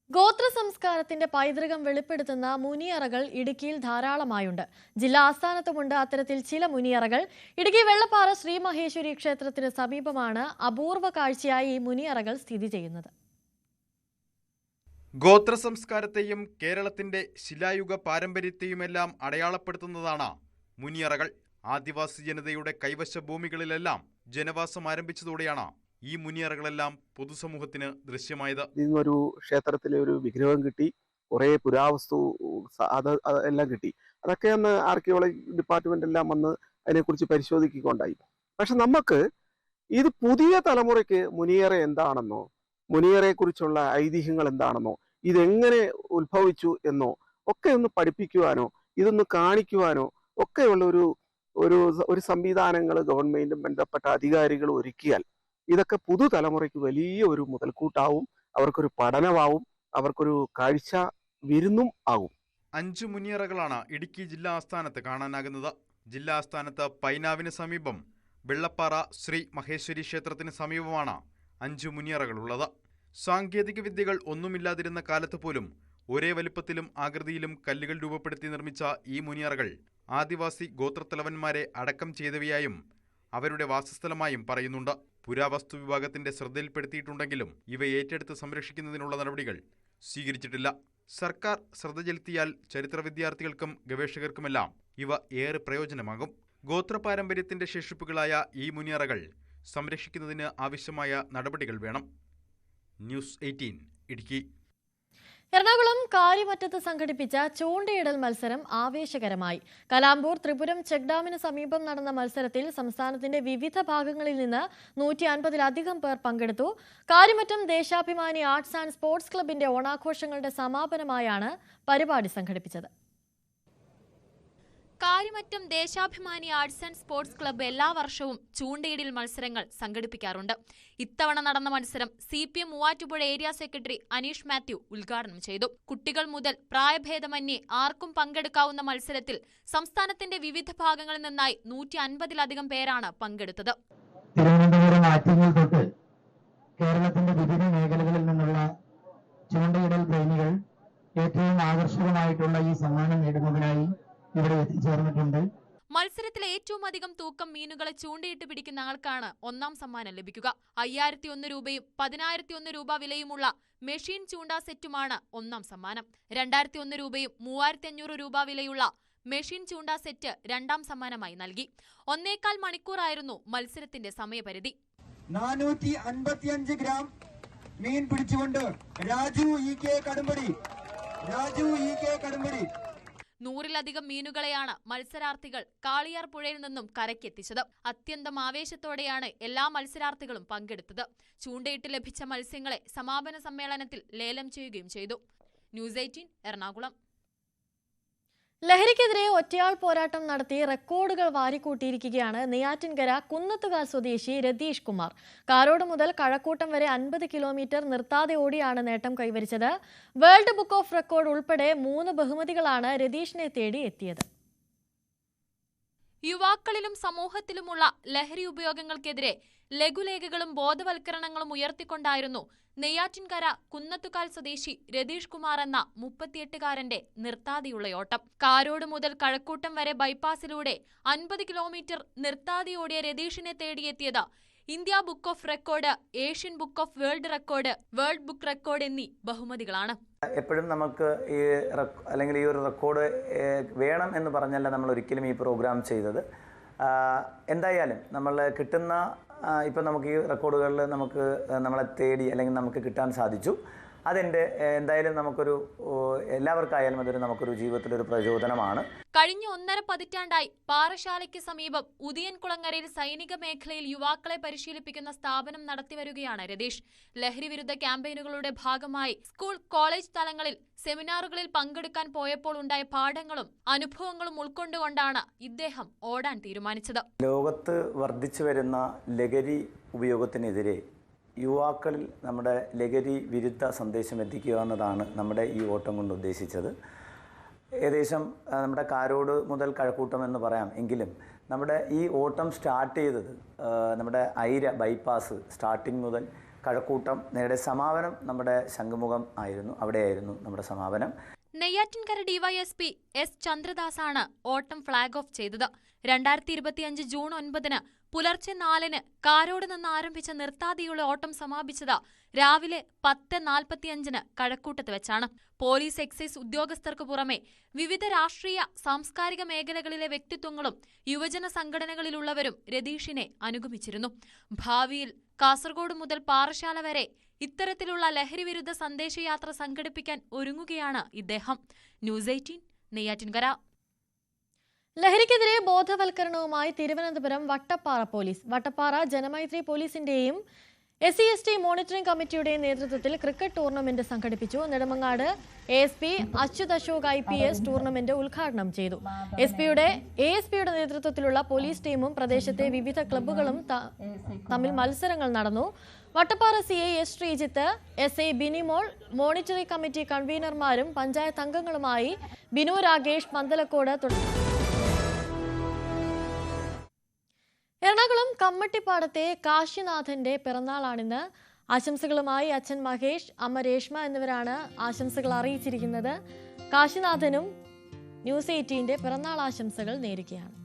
ഗോത്ര സംസ്കാരത്തിന്റെ പൈതൃകം വെളിപ്പെടുത്തുന്ന മുനിയറകൾ ഇടുക്കിയിൽ ധാരാളമായുണ്ട്. ജില്ലാ ആസ്ഥാനത്തുമുണ്ട് അത്തരത്തിൽ ചില മുനിയറകൾ. ഇടുക്കി വെള്ളപ്പാറ ശ്രീ മഹേശ്വരി ക്ഷേത്രത്തിന് സമീപമാണ് അപൂർവ കാഴ്ചയായി ഈ മുനിയറകൾ സ്ഥിതി ചെയ്യുന്നത്. ഗോത്ര സംസ്കാരത്തെയും കേരളത്തിന്റെ ശിലായുഗ പാരമ്പര്യത്തെയുമെല്ലാം അടയാളപ്പെടുത്തുന്നതാണ് മുനിയറകൾ. ആദിവാസി ജനതയുടെ കൈവശ ഭൂമികളിലെല്ലാം ജനവാസം ആരംഭിച്ചതോടെയാണ് ഈ മുനിയറകളെല്ലാം പൊതുസമൂഹത്തിന് ദൃശ്യമായത്. ഇന്നൊരു ക്ഷേത്രത്തിലെ ഒരു വിഗ്രഹം കിട്ടി, കുറെ പുരാവസ്തു എല്ലാം കിട്ടി. അതൊക്കെ ഒന്ന് ആർക്കിയോളജി ഡിപ്പാർട്ട്മെന്റ് എല്ലാം വന്ന് അതിനെക്കുറിച്ച് പരിശോധിക്കുകയുണ്ടായി. പക്ഷെ നമുക്ക് ഇത് പുതിയ തലമുറയ്ക്ക് മുനിയറ എന്താണെന്നോ, മുനിയറയെ കുറിച്ചുള്ള ഐതിഹ്യങ്ങൾ എന്താണെന്നോ, ഇതെങ്ങനെ ഉത്ഭവിച്ചു എന്നോ ഒക്കെ ഒന്ന് പഠിപ്പിക്കുവാനോ ഇതൊന്ന് കാണിക്കുവാനോ ഒക്കെയുള്ള ഒരു സംവിധാനങ്ങൾ ഗവൺമെന്റും ബന്ധപ്പെട്ട അധികാരികൾ ഒരുക്കിയാൽ ഇതൊക്കെ പുതുതലമുറയ്ക്ക് വലിയ ഒരു മുതൽക്കൂട്ടാവും, അവർക്കൊരു പഠനമാവും, അവർക്കൊരു കാഴ്ച വിരുന്നും ആകും. 5 മുനിയറകളാണ് ഇടുക്കി ജില്ലാ ആസ്ഥാനത്ത് കാണാനാകുന്നത്. ജില്ലാ ആസ്ഥാനത്ത് പൈനാവിന് സമീപം വെള്ളപ്പാറ ശ്രീ മഹേശ്വരി ക്ഷേത്രത്തിന് സമീപമാണ് 5 മുനിയറകളുള്ളത്. സാങ്കേതിക വിദ്യകൾ ഒന്നുമില്ലാതിരുന്ന കാലത്ത് പോലും ഒരേ വലിപ്പത്തിലും ആകൃതിയിലും കല്ലുകൾ രൂപപ്പെടുത്തി നിർമ്മിച്ച ഈ മുനിയറകൾ ആദിവാസി ഗോത്രത്തലവന്മാരെ അടക്കം ചെയ്തവയായും അവരുടെ വാസസ്ഥലമായും പറയുന്നുണ്ട്. പുരാവസ്തു വിഭാഗത്തിന്റെ ശ്രദ്ധയിൽപ്പെടുത്തിയിട്ടുണ്ടെങ്കിലും ഇവ ഏറ്റെടുത്ത് സംരക്ഷിക്കുന്നതിനുള്ള നടപടികൾ സ്വീകരിച്ചിട്ടില്ല. സർക്കാർ ശ്രദ്ധ ചെലുത്തിയാൽ ചരിത്ര വിദ്യാർത്ഥികൾക്കും ഗവേഷകർക്കുമെല്ലാം ഇവ ഏറെ പ്രയോജനമാകും. ഗോത്രപാരമ്പര്യത്തിന്റെ ശേഷിപ്പുകളായ ഈ മുനിയറകൾ സംരക്ഷിക്കുന്നതിന് ആവശ്യമായ നടപടികൾ വേണം. ന്യൂസ് 18 ഇടുക്കി. എറണാകുളം കാര്യമറ്റത്ത് സംഘടിപ്പിച്ച ചൂണ്ടയിടൽ മത്സരം ആവേശകരമായി. കലാമ്പൂർ ത്രിപുരം ചെക്ക് ഡാമിന് സമീപം നടന്ന മത്സരത്തിൽ സംസ്ഥാനത്തിന്റെ വിവിധ ഭാഗങ്ങളിൽ നിന്ന് 150-ലധികം പേർ പങ്കെടുത്തു. Karyamattam Deshabhimani arts and sports ക്ലബിന്റെ ഓണാഘോഷങ്ങളുടെ സമാപനമായാണ് പരിപാടി സംഘടിപ്പിച്ചത്. Karyamattam Deshabhimani arts and sports club എല്ലാ വർഷവും ചൂണ്ടയിടൽ മത്സരങ്ങൾ സംഘടിപ്പിക്കാറുണ്ട്. ഇത്തവണ നടന്ന മത്സരം CPM Muvattupuzha area secretary Aneesh Mathew ഉദ്ഘാടനം ചെയ്തു. കുട്ടികൾ മുതൽ പ്രായഭേദമന്യേ ആർക്കും പങ്കെടുക്കാവുന്ന മത്സരത്തിൽ സംസ്ഥാനത്തിന്റെ വിവിധ ഭാഗങ്ങളിൽ നിന്നായി 150-ലധികം പേരാണ് പങ്കെടുത്തത്. തിരുവനന്തപുരം ആറ്റിങ്ങൽ തൊട്ട് കേരളത്തിന്റെ വിവിധ മേഖലകളിൽ നിന്നുള്ള ചൂണ്ടയിടൽ പ്രേമികൾ ഏറ്റവും ആകർഷകമായിട്ടുള്ള ഈ സമ്മാനം നേടുന്നതിനായി ഇവിടെ എത്തിച്ചേർന്നിട്ടുണ്ട്. മത്സരത്തിൽ ഏറ്റവും അധികം തൂക്കം മീനുകളെ ചൂണ്ടയിട്ട് പിടിക്കുന്ന ആൾക്കാണ് ഒന്നാം സമ്മാനം ലഭിക്കുക. 5001 രൂപയും 10001 രൂപ വിലയുമുള്ള മെഷീൻ ചൂണ്ട സെറ്റുമാണ് ഒന്നാം സമ്മാനം. 2001 രൂപയും 3500 രൂപ വിലയുള്ള മെഷീൻ ചൂണ്ട സെറ്റ് രണ്ടാം സമ്മാനമായി നൽകി. 1.25 മണിക്കൂറായിരുന്നു മത്സരത്തിന്റെ സമയപരിധി. 455 ഗ്രാം മീൻ പിടിച്ചുകൊണ്ട് രാജു EK കടുമ്പടി. 100-ലധികം മീനുകളെയാണ് മത്സരാർത്ഥികൾ കാളിയാർ പുഴയിൽ നിന്നും കരയ്ക്കെത്തിച്ചത്. അത്യന്തം ആവേശത്തോടെയാണ് എല്ലാ മത്സരാർത്ഥികളും പങ്കെടുത്തത്. ചൂണ്ടയിട്ട് ലഭിച്ച മത്സ്യങ്ങളെ സമാപന സമ്മേളനത്തിൽ ലേലം ചെയ്യുകയും ചെയ്തു. ന്യൂസ് 18 എറണാകുളം. ലഹരിക്കെതിരെ ഒറ്റയാൾ പോരാട്ടം നടത്തി റെക്കോർഡുകൾ വാരിക്കൂട്ടിയിരിക്കുകയാണ് നെയ്യാറ്റിൻകര കുന്നത്തുകാൽ സ്വദേശി രതീഷ് കുമാർ. കാരോട് മുതൽ കഴക്കൂട്ടം വരെ 50 കിലോമീറ്റർ നിർത്താതെ ഓടിയാണ് നേട്ടം കൈവരിച്ചത്. വേൾഡ് ബുക്ക് ഓഫ് റെക്കോർഡ് ഉൾപ്പെടെ 3 ബഹുമതികളാണ് രതീഷിനെ തേടി എത്തിയത്. യുവാക്കളിലും സമൂഹത്തിലുമുള്ള ലഹരി ഉപയോഗങ്ങൾക്കെതിരെ ലഘുലേഖകളും ബോധവൽക്കരണങ്ങളും ഉയർത്തിക്കൊണ്ടായിരുന്നു നെയ്യാറ്റിൻകര കുന്നത്തുകാൽ സ്വദേശി രതീഷ് കുമാർ എന്ന 38-കാരന്റെ നിർത്താതെയുള്ള ഓട്ടം. കാരോട് മുതൽ കഴക്കൂട്ടം വരെ ബൈപ്പാസിലൂടെ 50 കിലോമീറ്റർ നിർത്താതെ ഓടിയ രതീഷിനെ തേടിയെത്തിയത് India book of record, Asian book of world record, world book record എന്നീ ബഹുമതികളാണ്. എപ്പോഴും നമുക്ക് അല്ലെങ്കിൽ ഈ ഒരു റെക്കോർഡ് വേണം എന്ന് പറഞ്ഞല്ല നമ്മൾ ഒരിക്കലും ഈ പ്രോഗ്രാം ചെയ്തത്. എന്തായാലും നമ്മൾ കിട്ടുന്ന ഇപ്പം നമുക്ക് ഈ റെക്കോർഡുകളിൽ നമുക്ക് നമ്മളെ തേടി അല്ലെങ്കിൽ നമുക്ക് കിട്ടാൻ സാധിച്ചു. അതെൻ്റെ എന്തായാലും നമുക്കൊരു എല്ലാവർക്കായാലും അതൊരു നമുക്കൊരു ജീവിതത്തിലൊരു പ്രചോദനമാണ്. കഴിഞ്ഞ 1.5 പതിറ്റാണ്ടായി പാറശാലയ്ക്ക് സമീപം ഉദിയൻകുളങ്ങരയിൽ സൈനിക മേഖലയിൽ യുവാക്കളെ പരിശീലിപ്പിക്കുന്ന സ്ഥാപനം നടത്തിവരികയാണ് രതീഷ്. ലഹരി വിരുദ്ധ ക്യാമ്പയിനുകളുടെ ഭാഗമായി സ്കൂൾ, കോളേജ് തലങ്ങളിൽ സെമിനാറുകളിൽ പങ്കെടുക്കാൻ പോയപ്പോൾ ഉണ്ടായ പാഠങ്ങളും അനുഭവങ്ങളും ഉൾക്കൊണ്ടുകൊണ്ടാണ് ഇദ്ദേഹം ഓടാൻ തീരുമാനിച്ചത്. ലോകത്ത് വർദ്ധിച്ചു വരുന്ന ലഹരി ഉപയോഗത്തിനെതിരെ യുവാക്കളിൽ നമ്മുടെ ലഹരി വിരുദ്ധ സന്ദേശം എത്തിക്കുക എന്നതാണ് നമ്മുടെ ഈ ഓട്ടം കൊണ്ട് ഉദ്ദേശിച്ചത്. ഏകദേശം നമ്മുടെ കാരോട് മുതൽ കഴക്കൂട്ടം എന്ന് പറയാം. എങ്കിലും നമ്മുടെ ഈ ഓട്ടം സ്റ്റാർട്ട് ചെയ്തത് നമ്മുടെ ഐര ബൈപ്പാസ് സ്റ്റാർട്ടിങ് മുതൽ കഴക്കൂട്ടം നേരെ സമാപനം നമ്മുടെ ശംഖുമുഖം ആയിരുന്നു. അവിടെയായിരുന്നു നമ്മുടെ സമാപനം. നെയ്യാറ്റിൻകര DYSP S ചന്ദ്രദാസാണ് ഓട്ടം ഫ്ളാഗ് ഓഫ് ചെയ്തത്. 2025 ജൂൺ 9 പുലർച്ചെ 4 കാരോട് നിന്ന് ആരംഭിച്ച നിർത്താതെയുള്ള ഓട്ടം സമാപിച്ചത് രാവിലെ 10:45 കഴക്കൂട്ടത്ത് വെച്ചാണ്. പോലീസ്, എക്സൈസ് ഉദ്യോഗസ്ഥർക്ക് പുറമെ വിവിധ രാഷ്ട്രീയ സാംസ്കാരിക മേഖലകളിലെ വ്യക്തിത്വങ്ങളും യുവജന സംഘടനകളിലുള്ളവരും രതീഷിനെ അനുഗമിച്ചിരുന്നു. ഭാവിയിൽ കാസർഗോഡ് മുതൽ പാറശാല വരെ ഇത്തരത്തിലുള്ള ലഹരി വിരുദ്ധ സന്ദേശയാത്ര സംഘടിപ്പിക്കാൻ ഒരുങ്ങുകയാണ് ഇദ്ദേഹം. ന്യൂസ് 18 നെയ്യാറ്റിൻകര. ലഹരിക്കെതിരെ ബോധവൽക്കരണവുമായി തിരുവനന്തപുരം വട്ടപ്പാറ പോലീസ്. വട്ടപ്പാറ ജനമൈത്രി പോലീസിന്റെയും SC/ST മോണിറ്ററിംഗ് കമ്മിറ്റിയുടെ നേതൃത്വത്തിൽ ക്രിക്കറ്റ് ടൂർണമെന്റ് സംഘടിപ്പിച്ചു. Nedumangad ASP Achyut Ashok IPS tournament ഉദ്ഘാടനം ചെയ്തു. ASPയുടെ നേതൃത്വത്തിലുള്ള പോലീസ് ടീമും പ്രദേശത്തെ വിവിധ ക്ലബ്ബുകളും തമ്മിൽ മത്സരങ്ങൾ നടന്നു. Vattappara CI S Sreejith, SA Binimol, monitoring committee കൺവീനർമാരും പഞ്ചായത്ത് അംഗങ്ങളുമായി ബിനു രാഗേഷ് പന്തലക്കോട്. എറണാകുളം കമ്മട്ടിപ്പാടത്തെ കാശിനാഥന്റെ പിറന്നാളാണിന്ന്. ആശംസകളുമായി അച്ഛൻ മഹേഷ്, അമ്മ രേഷ്മ എന്നിവരാണ് ആശംസകൾ അറിയിച്ചിരിക്കുന്നത്. കാശിനാഥനും ന്യൂസ് 18ന്റെ പിറന്നാൾ ആശംസകൾ നേരുകയാണ്.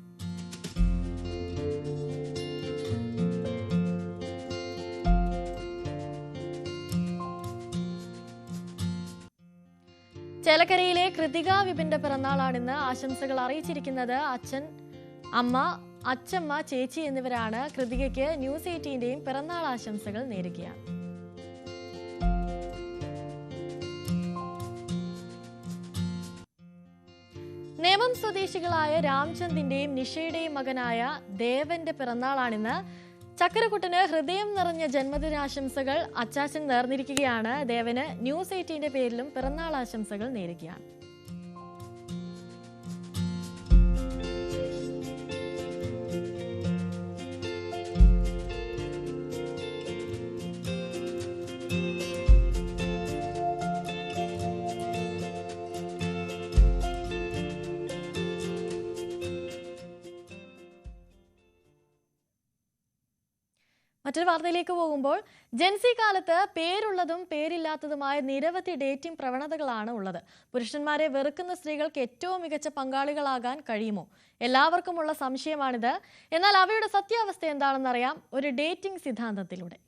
ചേലക്കരയിലെ കൃതിക വിപിന്റെ പിറന്നാളാണിന്ന്. ആശംസകൾ അറിയിച്ചിരിക്കുന്നത് അച്ഛൻ, അമ്മ, അച്ചമ്മ, ചേച്ചി എന്നിവരാണ്. കൃതികയ്ക്ക് ന്യൂസ് 18ന്റെയും പിറന്നാൾ ആശംസകൾ നേരുകയാണ്. നേമം സ്വദേശികളായ രാംചന്ദിന്റെയും നിഷയുടെയും മകനായ ദേവന്റെ പിറന്നാളാണിന്ന്. ചക്കരക്കുട്ടന് ഹൃദയം നിറഞ്ഞ ജന്മദിനാശംസകൾ അച്ചാച്ചൻ നേർന്നിരിക്കുകയാണ്. ദേവന് ന്യൂസ് 18ന്റെ പേരിലും പിറന്നാൾ ആശംസകൾ നേരുകയാണ്. മറ്റൊരു വാർത്തയിലേക്ക് പോകുമ്പോൾ, ജെൻസി കാലത്ത് പേരുള്ളതും പേരില്ലാത്തതുമായ നിരവധി ഡേറ്റിംഗ് പ്രവണതകളാണ് ഉള്ളത്. പുരുഷന്മാരെ വെറുക്കുന്ന സ്ത്രീകൾക്ക് ഏറ്റവും മികച്ച പങ്കാളികളാകാൻ കഴിയുമോ? എല്ലാവർക്കുമുള്ള സംശയമാണിത്. എന്നാൽ അവയുടെ സത്യാവസ്ഥ എന്താണെന്നറിയാം ഒരു ഡേറ്റിംഗ് സിദ്ധാന്തത്തിലൂടെ.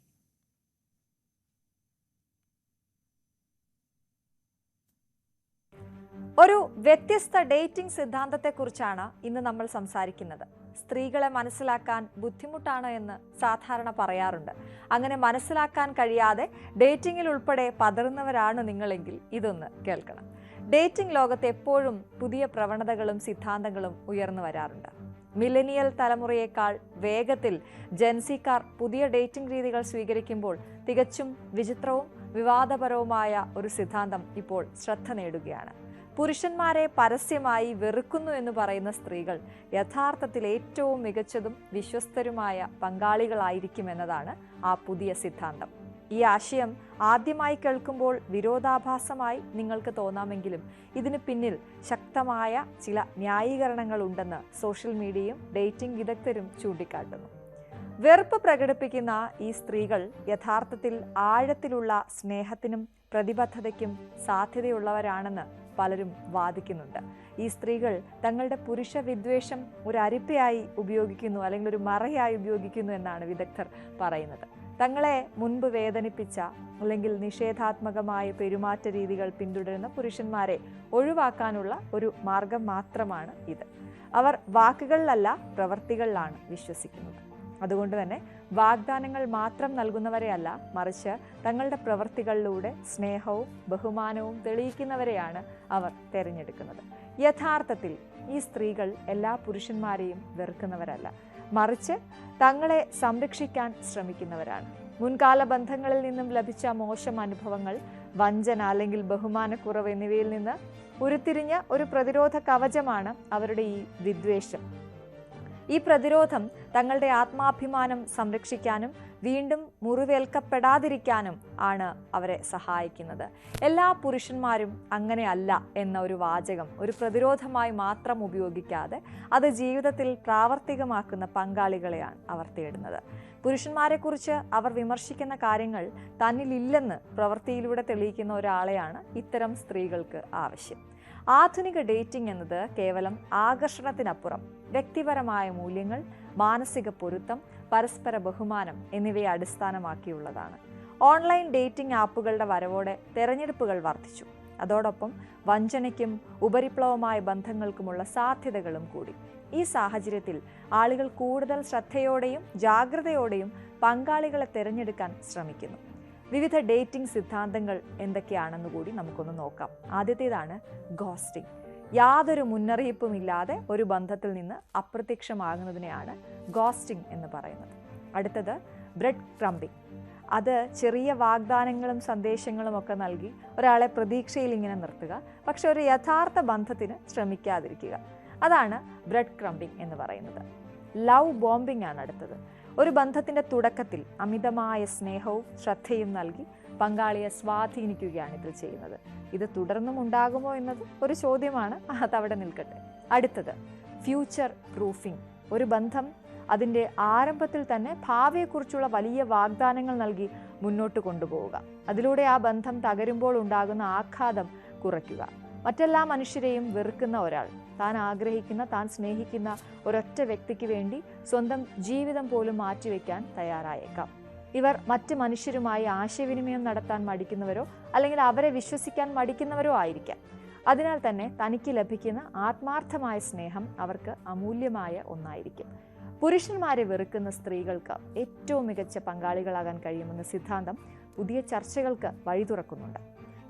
ഒരു വ്യത്യസ്ത ഡേറ്റിംഗ് സിദ്ധാന്തത്തെക്കുറിച്ചാണ് ഇന്ന് നമ്മൾ സംസാരിക്കുന്നത്. സ്ത്രീകളെ മനസ്സിലാക്കാൻ ബുദ്ധിമുട്ടാണ് എന്ന് സാധാരണ പറയാറുണ്ട്. അങ്ങനെ മനസ്സിലാക്കാൻ കഴിയാതെ ഡേറ്റിംഗിൽ ഉൾപ്പെടെ പതറുന്നവരാണ് നിങ്ങളെങ്കിൽ ഇതൊന്ന് കേൾക്കണം. ഡേറ്റിംഗ് ലോകത്ത് എപ്പോഴും പുതിയ പ്രവണതകളും സിദ്ധാന്തങ്ങളും ഉയർന്നു വരാറുണ്ട്. മില്ലനിയൽ തലമുറയേക്കാൾ വേഗത്തിൽ ജെൻസിക്കാർ പുതിയ ഡേറ്റിംഗ് രീതികൾ സ്വീകരിക്കുമ്പോൾ തികച്ചും വിചിത്രവും വിവാദപരവുമായ ഒരു സിദ്ധാന്തം ഇപ്പോൾ ശ്രദ്ധ നേടുകയാണ്. പുരുഷന്മാരെ പരസ്യമായി വെറുക്കുന്നു എന്ന് പറയുന്ന സ്ത്രീകൾ യഥാർത്ഥത്തിൽ ഏറ്റവും മികച്ചതും വിശ്വസ്തരുമായ പങ്കാളികളായിരിക്കുമെന്നതാണ് ആ പുതിയ സിദ്ധാന്തം. ഈ ആശയം ആദ്യമായി കേൾക്കുമ്പോൾ വിരോധാഭാസമായി നിങ്ങൾക്ക് തോന്നാമെങ്കിലും ഇതിന് പിന്നിൽ ശക്തമായ ചില ന്യായീകരണങ്ങൾ ഉണ്ടെന്ന് സോഷ്യൽ മീഡിയയും ഡേറ്റിംഗ് വിദഗ്ധരും ചൂണ്ടിക്കാട്ടുന്നു. വെറുപ്പ് പ്രകടിപ്പിക്കുന്ന ഈ സ്ത്രീകൾ യഥാർത്ഥത്തിൽ ആഴത്തിലുള്ള സ്നേഹത്തിനും പ്രതിബദ്ധതയ്ക്കും സാധ്യതയുള്ളവരാണെന്ന് പലരും വാദിക്കുന്നുണ്ട്. ഈ സ്ത്രീകൾ തങ്ങളുടെ പുരുഷ വിദ്വേഷം ഒരു അരിപ്പയായി ഉപയോഗിക്കുന്നു, അല്ലെങ്കിൽ ഒരു മറയായി ഉപയോഗിക്കുന്നു എന്നാണ് വിദഗ്ധർ പറയുന്നത്. തങ്ങളെ മുൻപ് വേദനിപ്പിച്ച അല്ലെങ്കിൽ നിഷേധാത്മകമായ പെരുമാറ്റ രീതികൾ പിന്തുടരുന്ന പുരുഷന്മാരെ ഒഴിവാക്കാനുള്ള ഒരു മാർഗം മാത്രമാണ് ഇത്. അവർ വാക്കുകളിലല്ല പ്രവൃത്തികളിലാണ് വിശ്വസിക്കുന്നത്. അതുകൊണ്ട് തന്നെ വാഗ്ദാനങ്ങൾ മാത്രം നൽകുന്നവരെയല്ല, മറിച്ച് തങ്ങളുടെ പ്രവൃത്തികളിലൂടെ സ്നേഹവും ബഹുമാനവും തെളിയിക്കുന്നവരെയാണ് അവർ തിരഞ്ഞെടുക്കുന്നത്. യഥാർത്ഥത്തിൽ ഈ സ്ത്രീകൾ എല്ലാ പുരുഷന്മാരെയും വെറുക്കുന്നവരല്ല, മറിച്ച് തങ്ങളെ സംരക്ഷിക്കാൻ ശ്രമിക്കുന്നവരാണ്. മുൻകാല ബന്ധങ്ങളിൽ നിന്നും ലഭിച്ച മോശം അനുഭവങ്ങൾ, വഞ്ചന അല്ലെങ്കിൽ ബഹുമാനക്കുറവ് എന്നിവയിൽ നിന്ന് ഉരുത്തിരിഞ്ഞ ഒരു പ്രതിരോധ കവചമാണ് അവരുടെ ഈ വിദ്വേഷം. ഈ പ്രതിരോധം തങ്ങളുടെ ആത്മാഭിമാനം സംരക്ഷിക്കാനും വീണ്ടും മുറിവേൽക്കപ്പെടാതിരിക്കാനും ആണ് അവരെ സഹായിക്കുന്നത്. എല്ലാ പുരുഷന്മാരും അങ്ങനെയല്ല എന്ന ഒരു വാചകം ഒരു പ്രതിരോധമായി മാത്രം ഉപയോഗിക്കാതെ അത് ജീവിതത്തിൽ പ്രാവർത്തികമാക്കുന്ന പങ്കാളികളെയാണ് അവർ തേടുന്നത്. പുരുഷന്മാരെക്കുറിച്ച് അവർ വിമർശിക്കുന്ന കാര്യങ്ങൾ തന്നിലില്ലെന്ന് പ്രവൃത്തിയിലൂടെ തെളിയിക്കുന്ന ഒരാളെയാണ് ഇത്തരം സ്ത്രീകൾക്ക് ആവശ്യം. ആധുനിക ഡേറ്റിംഗ് എന്നത് കേവലം ആകർഷണത്തിനപ്പുറം വ്യക്തിപരമായ മൂല്യങ്ങൾ, മാനസിക പൊരുത്തം, പരസ്പര ബഹുമാനം എന്നിവയെ അടിസ്ഥാനമാക്കിയുള്ളതാണ്. ഓൺലൈൻ ഡേറ്റിംഗ് ആപ്പുകളുടെ വരവോടെ തെരഞ്ഞെടുപ്പുകൾ വർദ്ധിച്ചു. അതോടൊപ്പം വഞ്ചനയ്ക്കും ഉപരിപ്ലവമായ ബന്ധങ്ങൾക്കുമുള്ള സാധ്യതകളും കൂടി. ഈ സാഹചര്യത്തിൽ ആളുകൾ കൂടുതൽ ശ്രദ്ധയോടെയും ജാഗ്രതയോടെയും പങ്കാളികളെ തിരഞ്ഞെടുക്കാൻ ശ്രമിക്കുന്നു. വിവിധ ഡേറ്റിംഗ് സിദ്ധാന്തങ്ങൾ എന്തൊക്കെയാണെന്ന് കൂടി നമുക്കൊന്ന് നോക്കാം. ആദ്യത്തേതാണ് ഗോസ്റ്റിംഗ്. യാതൊരു മുന്നറിയിപ്പുമില്ലാതെ ഒരു ബന്ധത്തിൽ നിന്ന് അപ്രത്യക്ഷമാകുന്നതിനെയാണ് ഗോസ്റ്റിംഗ് എന്ന് പറയുന്നത്. അടുത്തത് ബ്രെഡ് ക്രംബിംഗ്. അത് ചെറിയ വാഗ്ദാനങ്ങളും സന്ദേശങ്ങളും ഒക്കെ നൽകി ഒരാളെ പ്രതീക്ഷയിൽ ഇങ്ങനെ നിർത്തുക, പക്ഷെ ഒരു യഥാർത്ഥ ബന്ധത്തിന് ശ്രമിക്കാതിരിക്കുക. അതാണ് ബ്രെഡ് ക്രംബിംഗ് എന്ന് പറയുന്നത്. ലവ് ബോംബിംഗ് ആണ് അടുത്തത്. ഒരു ബന്ധത്തിൻ്റെ തുടക്കത്തിൽ അമിതമായ സ്നേഹവും ശ്രദ്ധയും നൽകി പങ്കാളിയെ സ്വാധീനിക്കുകയാണ് ഇതിൽ ചെയ്യുന്നത്. ഇത് തുടർന്നും ഉണ്ടാകുമോ എന്നത് ഒരു ചോദ്യമാണ്, അതവിടെ നിൽക്കട്ടെ. അടുത്തത് ഫ്യൂച്ചർ പ്രൂഫിംഗ്. ഒരു ബന്ധം അതിൻ്റെ ആരംഭത്തിൽ തന്നെ ഭാവിയെക്കുറിച്ചുള്ള വലിയ വാഗ്ദാനങ്ങൾ നൽകി മുന്നോട്ട് കൊണ്ടുപോവുക. അതിലൂടെ ആ ബന്ധം തകരുമ്പോൾ ഉണ്ടാകുന്ന ആഘാതം കുറയ്ക്കുക. മറ്റെല്ലാ മനുഷ്യരെയും വെറുക്കുന്ന ഒരാൾ താൻ ആഗ്രഹിക്കുന്ന, താൻ സ്നേഹിക്കുന്ന ഒരൊറ്റ വ്യക്തിക്ക് വേണ്ടി സ്വന്തം ജീവിതം പോലും മാറ്റിവെക്കാൻ തയ്യാറായേക്കാം. ഇവർ മറ്റ് മനുഷ്യരുമായി ആശയവിനിമയം നടത്താൻ മടിക്കുന്നവരോ അല്ലെങ്കിൽ അവരെ വിശ്വസിക്കാൻ മടിക്കുന്നവരോ ആയിരിക്കാം. അതിനാൽ തന്നെ തനിക്ക് ലഭിക്കുന്ന ആത്മാർത്ഥമായ സ്നേഹം അവർക്ക് അമൂല്യമായ ഒന്നായിരിക്കും. പുരുഷന്മാരെ വെറുക്കുന്ന സ്ത്രീകൾക്ക് ഏറ്റവും മികച്ച പങ്കാളികളാകാൻ കഴിയുമെന്ന സിദ്ധാന്തം പുതിയ ചർച്ചകൾക്ക് വഴി തുറക്കുന്നുണ്ട്.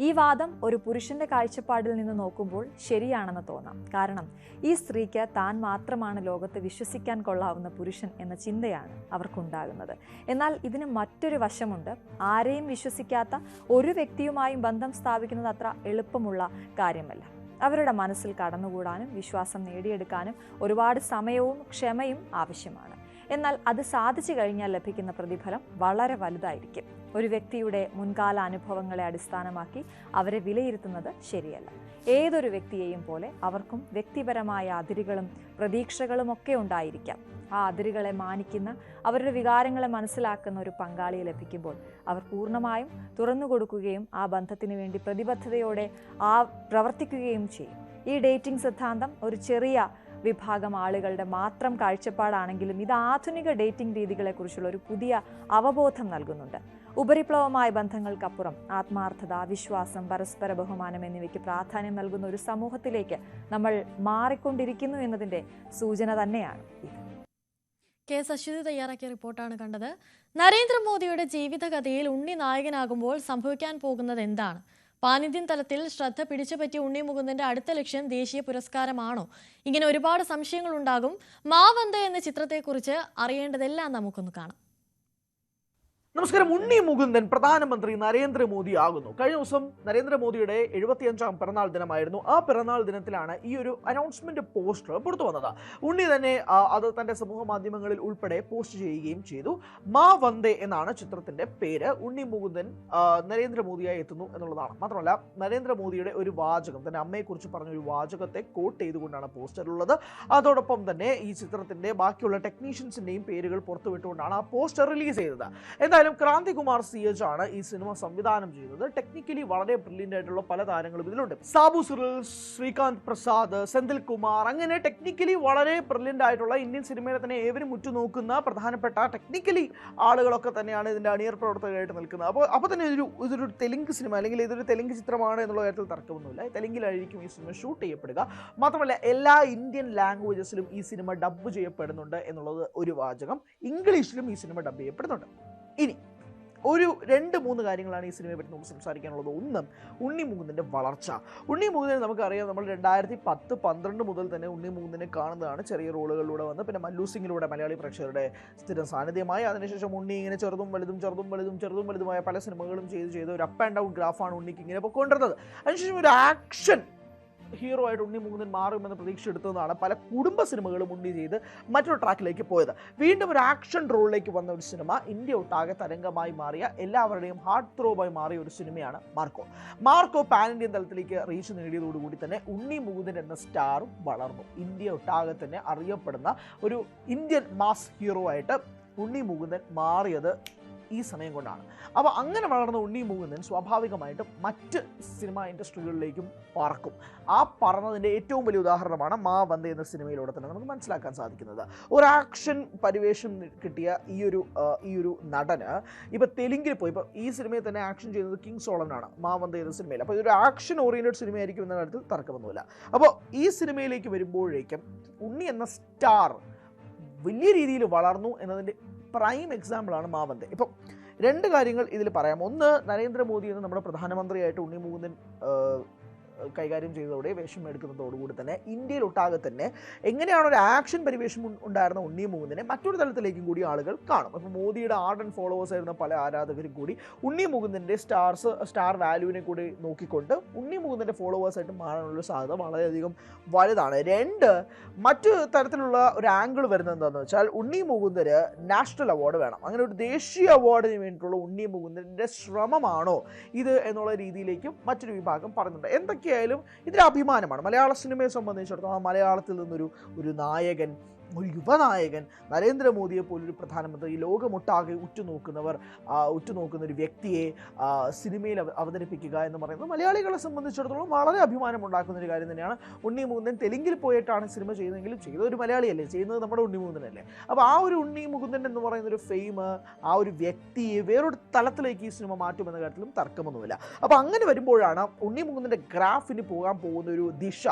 ഈ വാദം ഒരു പുരുഷന്റെ കാഴ്ചപ്പാടിൽ നിന്ന് നോക്കുമ്പോൾ ശരിയാണെന്ന് തോന്നാം. കാരണം ഈ സ്ത്രീക്ക് താൻ മാത്രമാണ് ലോകത്ത് വിശ്വസിക്കാൻ കൊള്ളാവുന്ന പുരുഷൻ എന്ന ചിന്തയാണ് അവർക്കുണ്ടാകുന്നത്. എന്നാൽ ഇതിന് മറ്റൊരു വശമുണ്ട്. ആരെയും വിശ്വസിക്കാത്ത ഒരു വ്യക്തിയുമായും ബന്ധം സ്ഥാപിക്കുന്നത് അത്ര എളുപ്പമുള്ള കാര്യമല്ല. അവരുടെ മനസ്സിൽ കടന്നുകൂടാനും വിശ്വാസം നേടിയെടുക്കാനും ഒരുപാട് സമയവും ക്ഷമയും ആവശ്യമാണ്. എന്നാൽ അത് സാധിച്ചു കഴിഞ്ഞാൽ ലഭിക്കുന്ന പ്രതിഫലം വളരെ വലുതായിരിക്കും. ഒരു വ്യക്തിയുടെ മുൻകാല അനുഭവങ്ങളെ അടിസ്ഥാനമാക്കി അവരെ വിലയിരുത്തുന്നത് ശരിയല്ല. ഏതൊരു വ്യക്തിയെയും പോലെ അവർക്കും വ്യക്തിപരമായ അതിരുകളും പ്രതീക്ഷകളും ഒക്കെ ഉണ്ടായിരിക്കാം. ആ അതിരുകളെ മാനിക്കുന്ന, അവരുടെ വികാരങ്ങളെ മനസ്സിലാക്കുന്ന ഒരു പങ്കാളിയെ ലഭിക്കുമ്പോൾ അവർ പൂർണ്ണമായും തുറന്നു കൊടുക്കുകയും ആ ബന്ധത്തിന് വേണ്ടി പ്രതിബദ്ധതയോടെ പ്രവർത്തിക്കുകയും ചെയ്യും. ഈ ഡേറ്റിംഗ് സിദ്ധാന്തം ഒരു ചെറിയ വിഭാഗം ആളുകളുടെ മാത്രം കാഴ്ചപ്പാടാണെങ്കിലും ഇത് ആധുനിക ഡേറ്റിംഗ് രീതികളെക്കുറിച്ചുള്ള ഒരു പുതിയ അവബോധം നൽകുന്നുണ്ട്. ഉപരിപ്ലവമായ ബന്ധങ്ങൾക്കപ്പുറം ആത്മാർത്ഥത, വിശ്വാസം, പരസ്പര ബഹുമാനം എന്നിവയ്ക്ക് പ്രാധാന്യം നൽകുന്ന ഒരു സമൂഹത്തിലേക്ക് നമ്മൾ മാറിക്കൊണ്ടിരിക്കുന്നു എന്നതിൻ്റെ സൂചന തന്നെയാണ് ഇത്. കെ അശ്വതി തയ്യാറാക്കിയ റിപ്പോർട്ടാണ് കണ്ടത്. നരേന്ദ്രമോദിയുടെ ജീവിതകഥയിൽ ഉണ്ണി നായകനാകുമ്പോൾ സംഭവിക്കാൻ പോകുന്നത് എന്താണ്? പാനിന്ത്യൻ തലത്തിൽ ശ്രദ്ധ പിടിച്ചുപറ്റിയ ഉണ്ണി മുകുന്ദന്റെ അടുത്ത ലക്ഷ്യം ദേശീയ പുരസ്കാരമാണോ? ഇങ്ങനെ ഒരുപാട് സംശയങ്ങളുണ്ടാകും. മാ വന്ദേ എന്ന ചിത്രത്തെക്കുറിച്ച് അറിയേണ്ടതെല്ലാം നമുക്കൊന്ന് കാണാം. നമസ്കാരം. ഉണ്ണി മുകുന്ദൻ പ്രധാനമന്ത്രി നരേന്ദ്രമോദി ആകുന്നു. കഴിഞ്ഞ ദിവസം നരേന്ദ്രമോദിയുടെ 75ാം പിറന്നാൾ ദിനമായിരുന്നു. ആ പിറന്നാൾ ദിനത്തിലാണ് ഈ ഒരു അനൗൺസ്മെന്റ് പോസ്റ്റർ പുറത്തു വന്നത്. ഉണ്ണി തന്നെ അത് തന്റെ സമൂഹ മാധ്യമങ്ങളിൽ ഉൾപ്പെടെ പോസ്റ്റ് ചെയ്യുകയും ചെയ്തു. മാ വന്ദേ എന്നാണ് ചിത്രത്തിന്റെ പേര്. ഉണ്ണി മുകുന്ദൻ നരേന്ദ്രമോദിയായി എത്തുന്നു എന്നുള്ളതാണ്. മാത്രമല്ല നരേന്ദ്രമോദിയുടെ ഒരു വാചകം, തന്റെ അമ്മയെക്കുറിച്ച് പറഞ്ഞ ഒരു വാചകത്തെ കോട്ട് ചെയ്തുകൊണ്ടാണ് പോസ്റ്ററിലുള്ളത്. അതോടൊപ്പം തന്നെ ഈ ചിത്രത്തിന്റെ ബാക്കിയുള്ള ടെക്നീഷ്യൻസിന്റെയും പേരുകൾ പുറത്തുവിട്ടുകൊണ്ടാണ് ആ പോസ്റ്റർ റിലീസ് ചെയ്തത്. എന്തായാലും ക്രാന്തികുമാർ CH ആണ് ഈ സിനിമ സംവിധാനം ചെയ്തത്. ടെക്നിക്കലി വളരെ ബ്രില്യൻ്റ് ആയിട്ടുള്ള പല താരങ്ങളും ഇതിലുണ്ട്. സാബു സുറിൽ, ശ്രീകാന്ത് പ്രസാദ്, സെന്തിൽ കുമാർ, അങ്ങനെ ടെക്നിക്കലി വളരെ ബ്രില്യൻ്റ് ആയിട്ടുള്ള ഇന്ത്യൻ സിനിമയെ തന്നെ ഏവരും ഉറ്റുനോക്കുന്ന പ്രധാനപ്പെട്ട ടെക്നിക്കലി ആളുകളൊക്കെ തന്നെയാണ് ഇതിന്റെ അണിയർ പ്രവർത്തകരായിട്ട് നിൽക്കുന്നത്. അപ്പോൾ തന്നെ ഇതൊരു തെലുങ്ക് സിനിമ അല്ലെങ്കിൽ ഇതൊരു തെലുങ്ക് ചിത്രമാണ് എന്നുള്ള കാര്യത്തിൽ തർക്കമൊന്നുമില്ല. തെലുങ്കിലായിരിക്കും ഈ സിനിമ ഷൂട്ട് ചെയ്യപ്പെടുക. മാത്രമല്ല എല്ലാ ഇന്ത്യൻ ലാംഗ്വേജസിലും ഈ സിനിമ ഡബ് ചെയ്യപ്പെടുന്നുണ്ട് എന്നുള്ളത് ഒരു വാചകം. ഇംഗ്ലീഷിലും ഈ സിനിമ ഡബ് ചെയ്യപ്പെടുന്നുണ്ട്. ഇനി ഒരു 2-3 കാര്യങ്ങളാണ് ഈ സിനിമയെ പറ്റി നമുക്ക് സംസാരിക്കാനുള്ളത്. ഒന്ന്, ഉണ്ണി മുകുന്ദൻ്റെ വളർച്ച. ഉണ്ണി മുകുന്ദനെ നമുക്കറിയാം, നമ്മൾ 2010-12 മുതൽ തന്നെ ഉണ്ണി മുകുന്ദനെ കാണുന്നതാണ്. ചെറിയ റോളുകളിലൂടെ വന്ന് പിന്നെ മല്ലു സിംഗിലൂടെ മലയാളി പ്രേക്ഷകരുടെ സ്ഥിരം സാന്നിധ്യമായി. അതിനുശേഷം ഉണ്ണി ഇങ്ങനെ ചെറുതും വലുതുമായ പല സിനിമകളും ചെയ്ത് ഒരു അപ്പ് ആൻഡ് ഡൗൺ ഗ്രാഫാണ് ഉണ്ണിക്ക് ഇങ്ങനെ പൊയ്ക്കൊണ്ടിരുന്നത്. അതിനുശേഷം ഒരു ആക്ഷൻ ഹീറോ ആയിട്ട് ഉണ്ണി മുകുന്ദൻ മാറുമെന്ന് പ്രതീക്ഷ എടുത്തതാണ് പല കുടുംബ സിനിമകളും ഉണ്ണി ചെയ്ത് മറ്റൊരു ട്രാക്കിലേക്ക് പോയത്. വീണ്ടും ഒരു ആക്ഷൻ റോളിലേക്ക് വന്ന ഒരു സിനിമ, ഇന്ത്യ ഒട്ടാകെ തരംഗമായി മാറിയ, എല്ലാവരുടെയും ഹാർട്ട് ത്രോബായി മാറിയ ഒരു സിനിമയാണ് മാർക്കോ. പാൻ ഇന്ത്യൻ തലത്തിലേക്ക് റീച്ച് നേടിയതോടുകൂടി തന്നെ ഉണ്ണി മുകുന്ദൻ എന്ന സ്റ്റാറും വളർന്നു. ഇന്ത്യ ഒട്ടാകെ തന്നെ അറിയപ്പെടുന്ന ഒരു ഇന്ത്യൻ മാസ് ഹീറോ ആയിട്ട് ഉണ്ണി മുകുന്ദൻ മാറിയത് ഈ സമയം കൊണ്ടാണ്. അപ്പോൾ അങ്ങനെ വളർന്ന ഉണ്ണി മുകുന്ദൻ സ്വാഭാവികമായിട്ടും മറ്റ് സിനിമാ ഇൻഡസ്ട്രികളിലേക്കും പറക്കും. ആ പറന്നതിൻ്റെ ഏറ്റവും വലിയ ഉദാഹരണമാണ് മാ വന്ദേ എന്ന സിനിമയിലൂടെ തന്നെ നമുക്ക് മനസ്സിലാക്കാൻ സാധിക്കുന്നത്. ഒരു ആക്ഷൻ പരിവേഷം കിട്ടിയ ഈ ഒരു നടന് ഇപ്പോൾ തെലുങ്കിൽ പോയി, ഇപ്പോൾ ഈ സിനിമയിൽ തന്നെ ആക്ഷൻ ചെയ്യുന്നത് കിങ് സോളമനാണ് മാ വന്ദേ എന്ന സിനിമയിൽ. അപ്പോൾ ഇതൊരു ആക്ഷൻ ഓറിയൻറ്റഡ് സിനിമയായിരിക്കും എന്ന കാര്യത്തിൽ തർക്കമൊന്നുമില്ല. അപ്പോൾ ഈ സിനിമയിലേക്ക് വരുമ്പോഴേക്കും ഉണ്ണി എന്ന സ്റ്റാർ വലിയ രീതിയിൽ വളർന്നു എന്നതിൻ്റെ പ്രൈം എക്സാമ്പിളാണ് മാ വന്ദേ. ഇപ്പം 2 കാര്യങ്ങൾ ഇതിൽ പറയാം. ഒന്ന്, നരേന്ദ്രമോദി എന്ന നമ്മുടെ പ്രധാനമന്ത്രിയായിട്ട് ഉണ്ണി മുകുന്ദൻ കൈകാര്യം ചെയ്തതോടെ വേഷം എടുക്കുന്നതോടുകൂടി തന്നെ ഇന്ത്യയിൽ ഒട്ടാകെ തന്നെ എങ്ങനെയാണ് ഒരു ആക്ഷൻ പരിവേഷം ഉണ്ടായിരുന്ന ഉണ്ണി മുകുന്ദനെ മറ്റൊരു തലത്തിലേക്കും കൂടി ആളുകൾ കാണും. അപ്പോൾ മോദിയുടെ ആർഡൻ ഫോളോവേഴ്സ് ആയിരുന്ന പല ആരാധകരും കൂടി ഉണ്ണി മുകുന്ദൻ്റെ സ്റ്റാർ വാല്യൂവിനെ കൂടി നോക്കിക്കൊണ്ട് ഉണ്ണി മുകുന്ദൻ്റെ ഫോളോവേഴ്സായിട്ട് മാറാനുള്ള സാധ്യത വളരെയധികം വലുതാണ്. രണ്ട്, മറ്റു തരത്തിലുള്ള ഒരു ആംഗിൾ വരുന്നത് എന്താണെന്ന് വെച്ചാൽ ഉണ്ണി മുകുന്ദന് നാഷണൽ അവാർഡ് വേണം. അങ്ങനെ ഒരു ദേശീയ അവാർഡിന് വേണ്ടിയിട്ടുള്ള ഉണ്ണി മുകുന്ദൻ്റെ ശ്രമമാണോ ഇത് എന്നുള്ള രീതിയിലേക്കും മറ്റൊരു വിഭാഗം പറയുന്നുണ്ട്. എന്തൊക്കെയായാലും ഇതൊരു അഭിമാനമാണ് മലയാള സിനിമയെ സംബന്ധിച്ചിടത്തോളം. മലയാളത്തിൽ നിന്നൊരു നായകൻ, ഒരു യുവനായകൻ, നരേന്ദ്രമോദിയെ പോലൊരു പ്രധാനമന്ത്രി, ലോകമൊട്ടാകെ ഉറ്റുനോക്കുന്ന ഒരു വ്യക്തിയെ സിനിമയിൽ അവതരിപ്പിക്കുക എന്ന് പറയുന്നത് മലയാളികളെ സംബന്ധിച്ചിടത്തോളം വളരെ അഭിമാനമുണ്ടാക്കുന്ന ഒരു കാര്യം തന്നെയാണ്. ഉണ്ണി മുകുന്ദൻ തെലുങ്കിൽ പോയിട്ടാണ് സിനിമ ചെയ്യുന്നതെങ്കിലും ചെയ്തത് ഒരു മലയാളിയല്ലേ, ചെയ്യുന്നത് നമ്മുടെ ഉണ്ണി മുകുന്ദനല്ലേ. അപ്പോൾ ആ ഒരു ഉണ്ണി മുകുന്ദൻ എന്ന് പറയുന്ന ഒരു ഫെയിം, ആ ഒരു വ്യക്തിയെ വേറൊരു തലത്തിലേക്ക് ഈ സിനിമ മാറ്റുമെന്ന കാര്യത്തിലും തർക്കമൊന്നുമില്ല. അപ്പോൾ അങ്ങനെ വരുമ്പോഴാണ് ഉണ്ണി മുകുന്ദൻ്റെ ഗ്രാഫിന് പോകാൻ പോകുന്ന ഒരു ദിശ,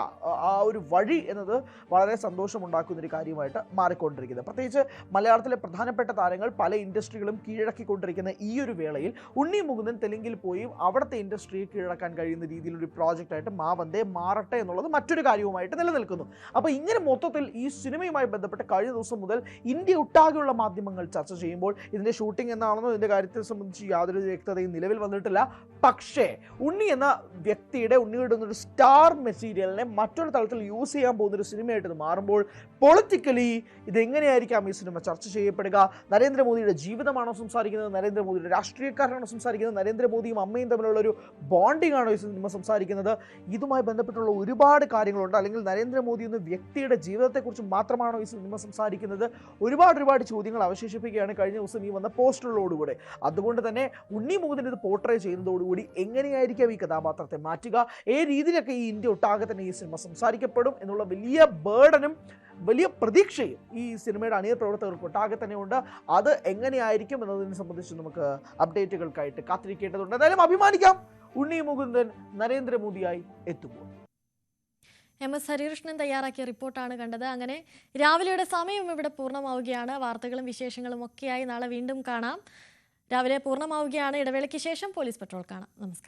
ആ ഒരു വഴി എന്നത് വളരെ സന്തോഷമുണ്ടാക്കുന്ന ഒരു കാര്യമായിട്ട് മാറിക്കൊണ്ടിരിക്കുന്നത്. പ്രത്യേകിച്ച് മലയാളത്തിലെ പ്രധാനപ്പെട്ട താരങ്ങൾ പല ഇൻഡസ്ട്രികളും കീഴടക്കിക്കൊണ്ടിരിക്കുന്ന ഈ ഒരു വേളയിൽ ഉണ്ണി മുകുന്ദൻ തെലുങ്കിൽ പോയി അവിടുത്തെ ഇൻഡസ്ട്രിയെ കീഴടക്കാൻ കഴിയുന്ന രീതിയിലൊരു പ്രോജക്റ്റായിട്ട് മാവന്തേ മാറട്ടെ എന്നുള്ളത് മറ്റൊരു കാര്യവുമായിട്ട് നിലനിൽക്കുന്നു. അപ്പോൾ ഇങ്ങനെ മൊത്തത്തിൽ ഈ സിനിമയുമായി ബന്ധപ്പെട്ട് കഴിഞ്ഞ ദിവസം മുതൽ ഇന്ത്യ ഒട്ടാകെയുള്ള മാധ്യമങ്ങൾ ചർച്ച ചെയ്യുമ്പോൾ ഇതിൻ്റെ ഷൂട്ടിംഗ് എന്നാണെന്നോ ഇതിൻ്റെ കാര്യത്തെ സംബന്ധിച്ച് യാതൊരു വ്യക്തതയും നിലവിൽ വന്നിട്ടില്ല. പക്ഷേ ഉണ്ണി എന്ന വ്യക്തിയുടെ, ഉണ്ണിയുടെ ഒരു സ്റ്റാർ മെറ്റീരിയലിനെ മറ്റൊരു തലത്തിൽ യൂസ് ചെയ്യാൻ പോകുന്നൊരു സിനിമയായിട്ട് ഇത് മാറുമ്പോൾ പൊളിറ്റിക്കലി ഇതെങ്ങനെയായിരിക്കാം ഈ സിനിമ ചർച്ച ചെയ്യപ്പെടുക? നരേന്ദ്രമോദിയുടെ ജീവിതമാണോ സംസാരിക്കുന്നത്? നരേന്ദ്രമോദിയുടെ രാഷ്ട്രീയക്കാരനാണോ സംസാരിക്കുന്നത്? നരേന്ദ്രമോദിയും അമ്മയും തമ്മിലുള്ള ഒരു ബോണ്ടിംഗ് ആണോ ഈ സിനിമ സംസാരിക്കുന്നത്? ഇതുമായി ബന്ധപ്പെട്ടുള്ള ഒരുപാട് കാര്യങ്ങളുണ്ട്. അല്ലെങ്കിൽ നരേന്ദ്രമോദി എന്ന വ്യക്തിയുടെ ജീവിതത്തെക്കുറിച്ച് മാത്രമാണോ ഈ സിനിമ സംസാരിക്കുന്നത്? ഒരുപാട് ചോദ്യങ്ങൾ അവശേഷിപ്പിക്കുകയാണ് കഴിഞ്ഞ ദിവസം ഈ വന്ന പോസ്റ്ററുകളോടുകൂടെ. അതുകൊണ്ട് തന്നെ ഉണ്ണി മുകുന്ദൻ ഇത് പോർട്രേ ചെയ്യുന്നതോടുകൂടി എങ്ങനെയായിരിക്കാം ഈ കഥാപാത്രത്തെ മാറ്റുക, ഏത് രീതിയിലൊക്കെ ഈ ഇന്ത്യ ഒട്ടാകെ തന്നെ ഈ സിനിമ സംസാരിക്കപ്പെടും എന്നുള്ള വലിയ ബേർഡനും വലിയ പ്രതീക്ഷയും ഈ സിനിമയുടെ അണിയർ പ്രവർത്തകർക്ക് ഒട്ടാകെ തന്നെ ഉണ്ട്. അത് എങ്ങനെയായിരിക്കും എന്നതിനെ സംബന്ധിച്ച് നമുക്ക് അപ്ഡേറ്റുകൾക്കായിട്ട് കാത്തിരിക്കേണ്ടതുണ്ട്. എന്തായാലും അഭിമാനിക്കാം, ഉണ്ണി മുകുന്ദൻ നരേന്ദ്രമോദിയായി എത്തുമ്പോൾ. MS ഹരികൃഷ്ണൻ തയ്യാറാക്കിയ റിപ്പോർട്ടാണ് കണ്ടത്. അങ്ങനെ രാവിലെയുടെ സമയം ഇവിടെ പൂർണ്ണമാവുകയാണ്. വാർത്തകളും വിശേഷങ്ങളും ഒക്കെയായി നാളെ വീണ്ടും കാണാം. രാവിലെ പൂർണ്ണമാവുകയാണ്. ഇടവേളയ്ക്ക് ശേഷം പോലീസ് പെട്രോൾ കാണാം. നമസ്കാരം.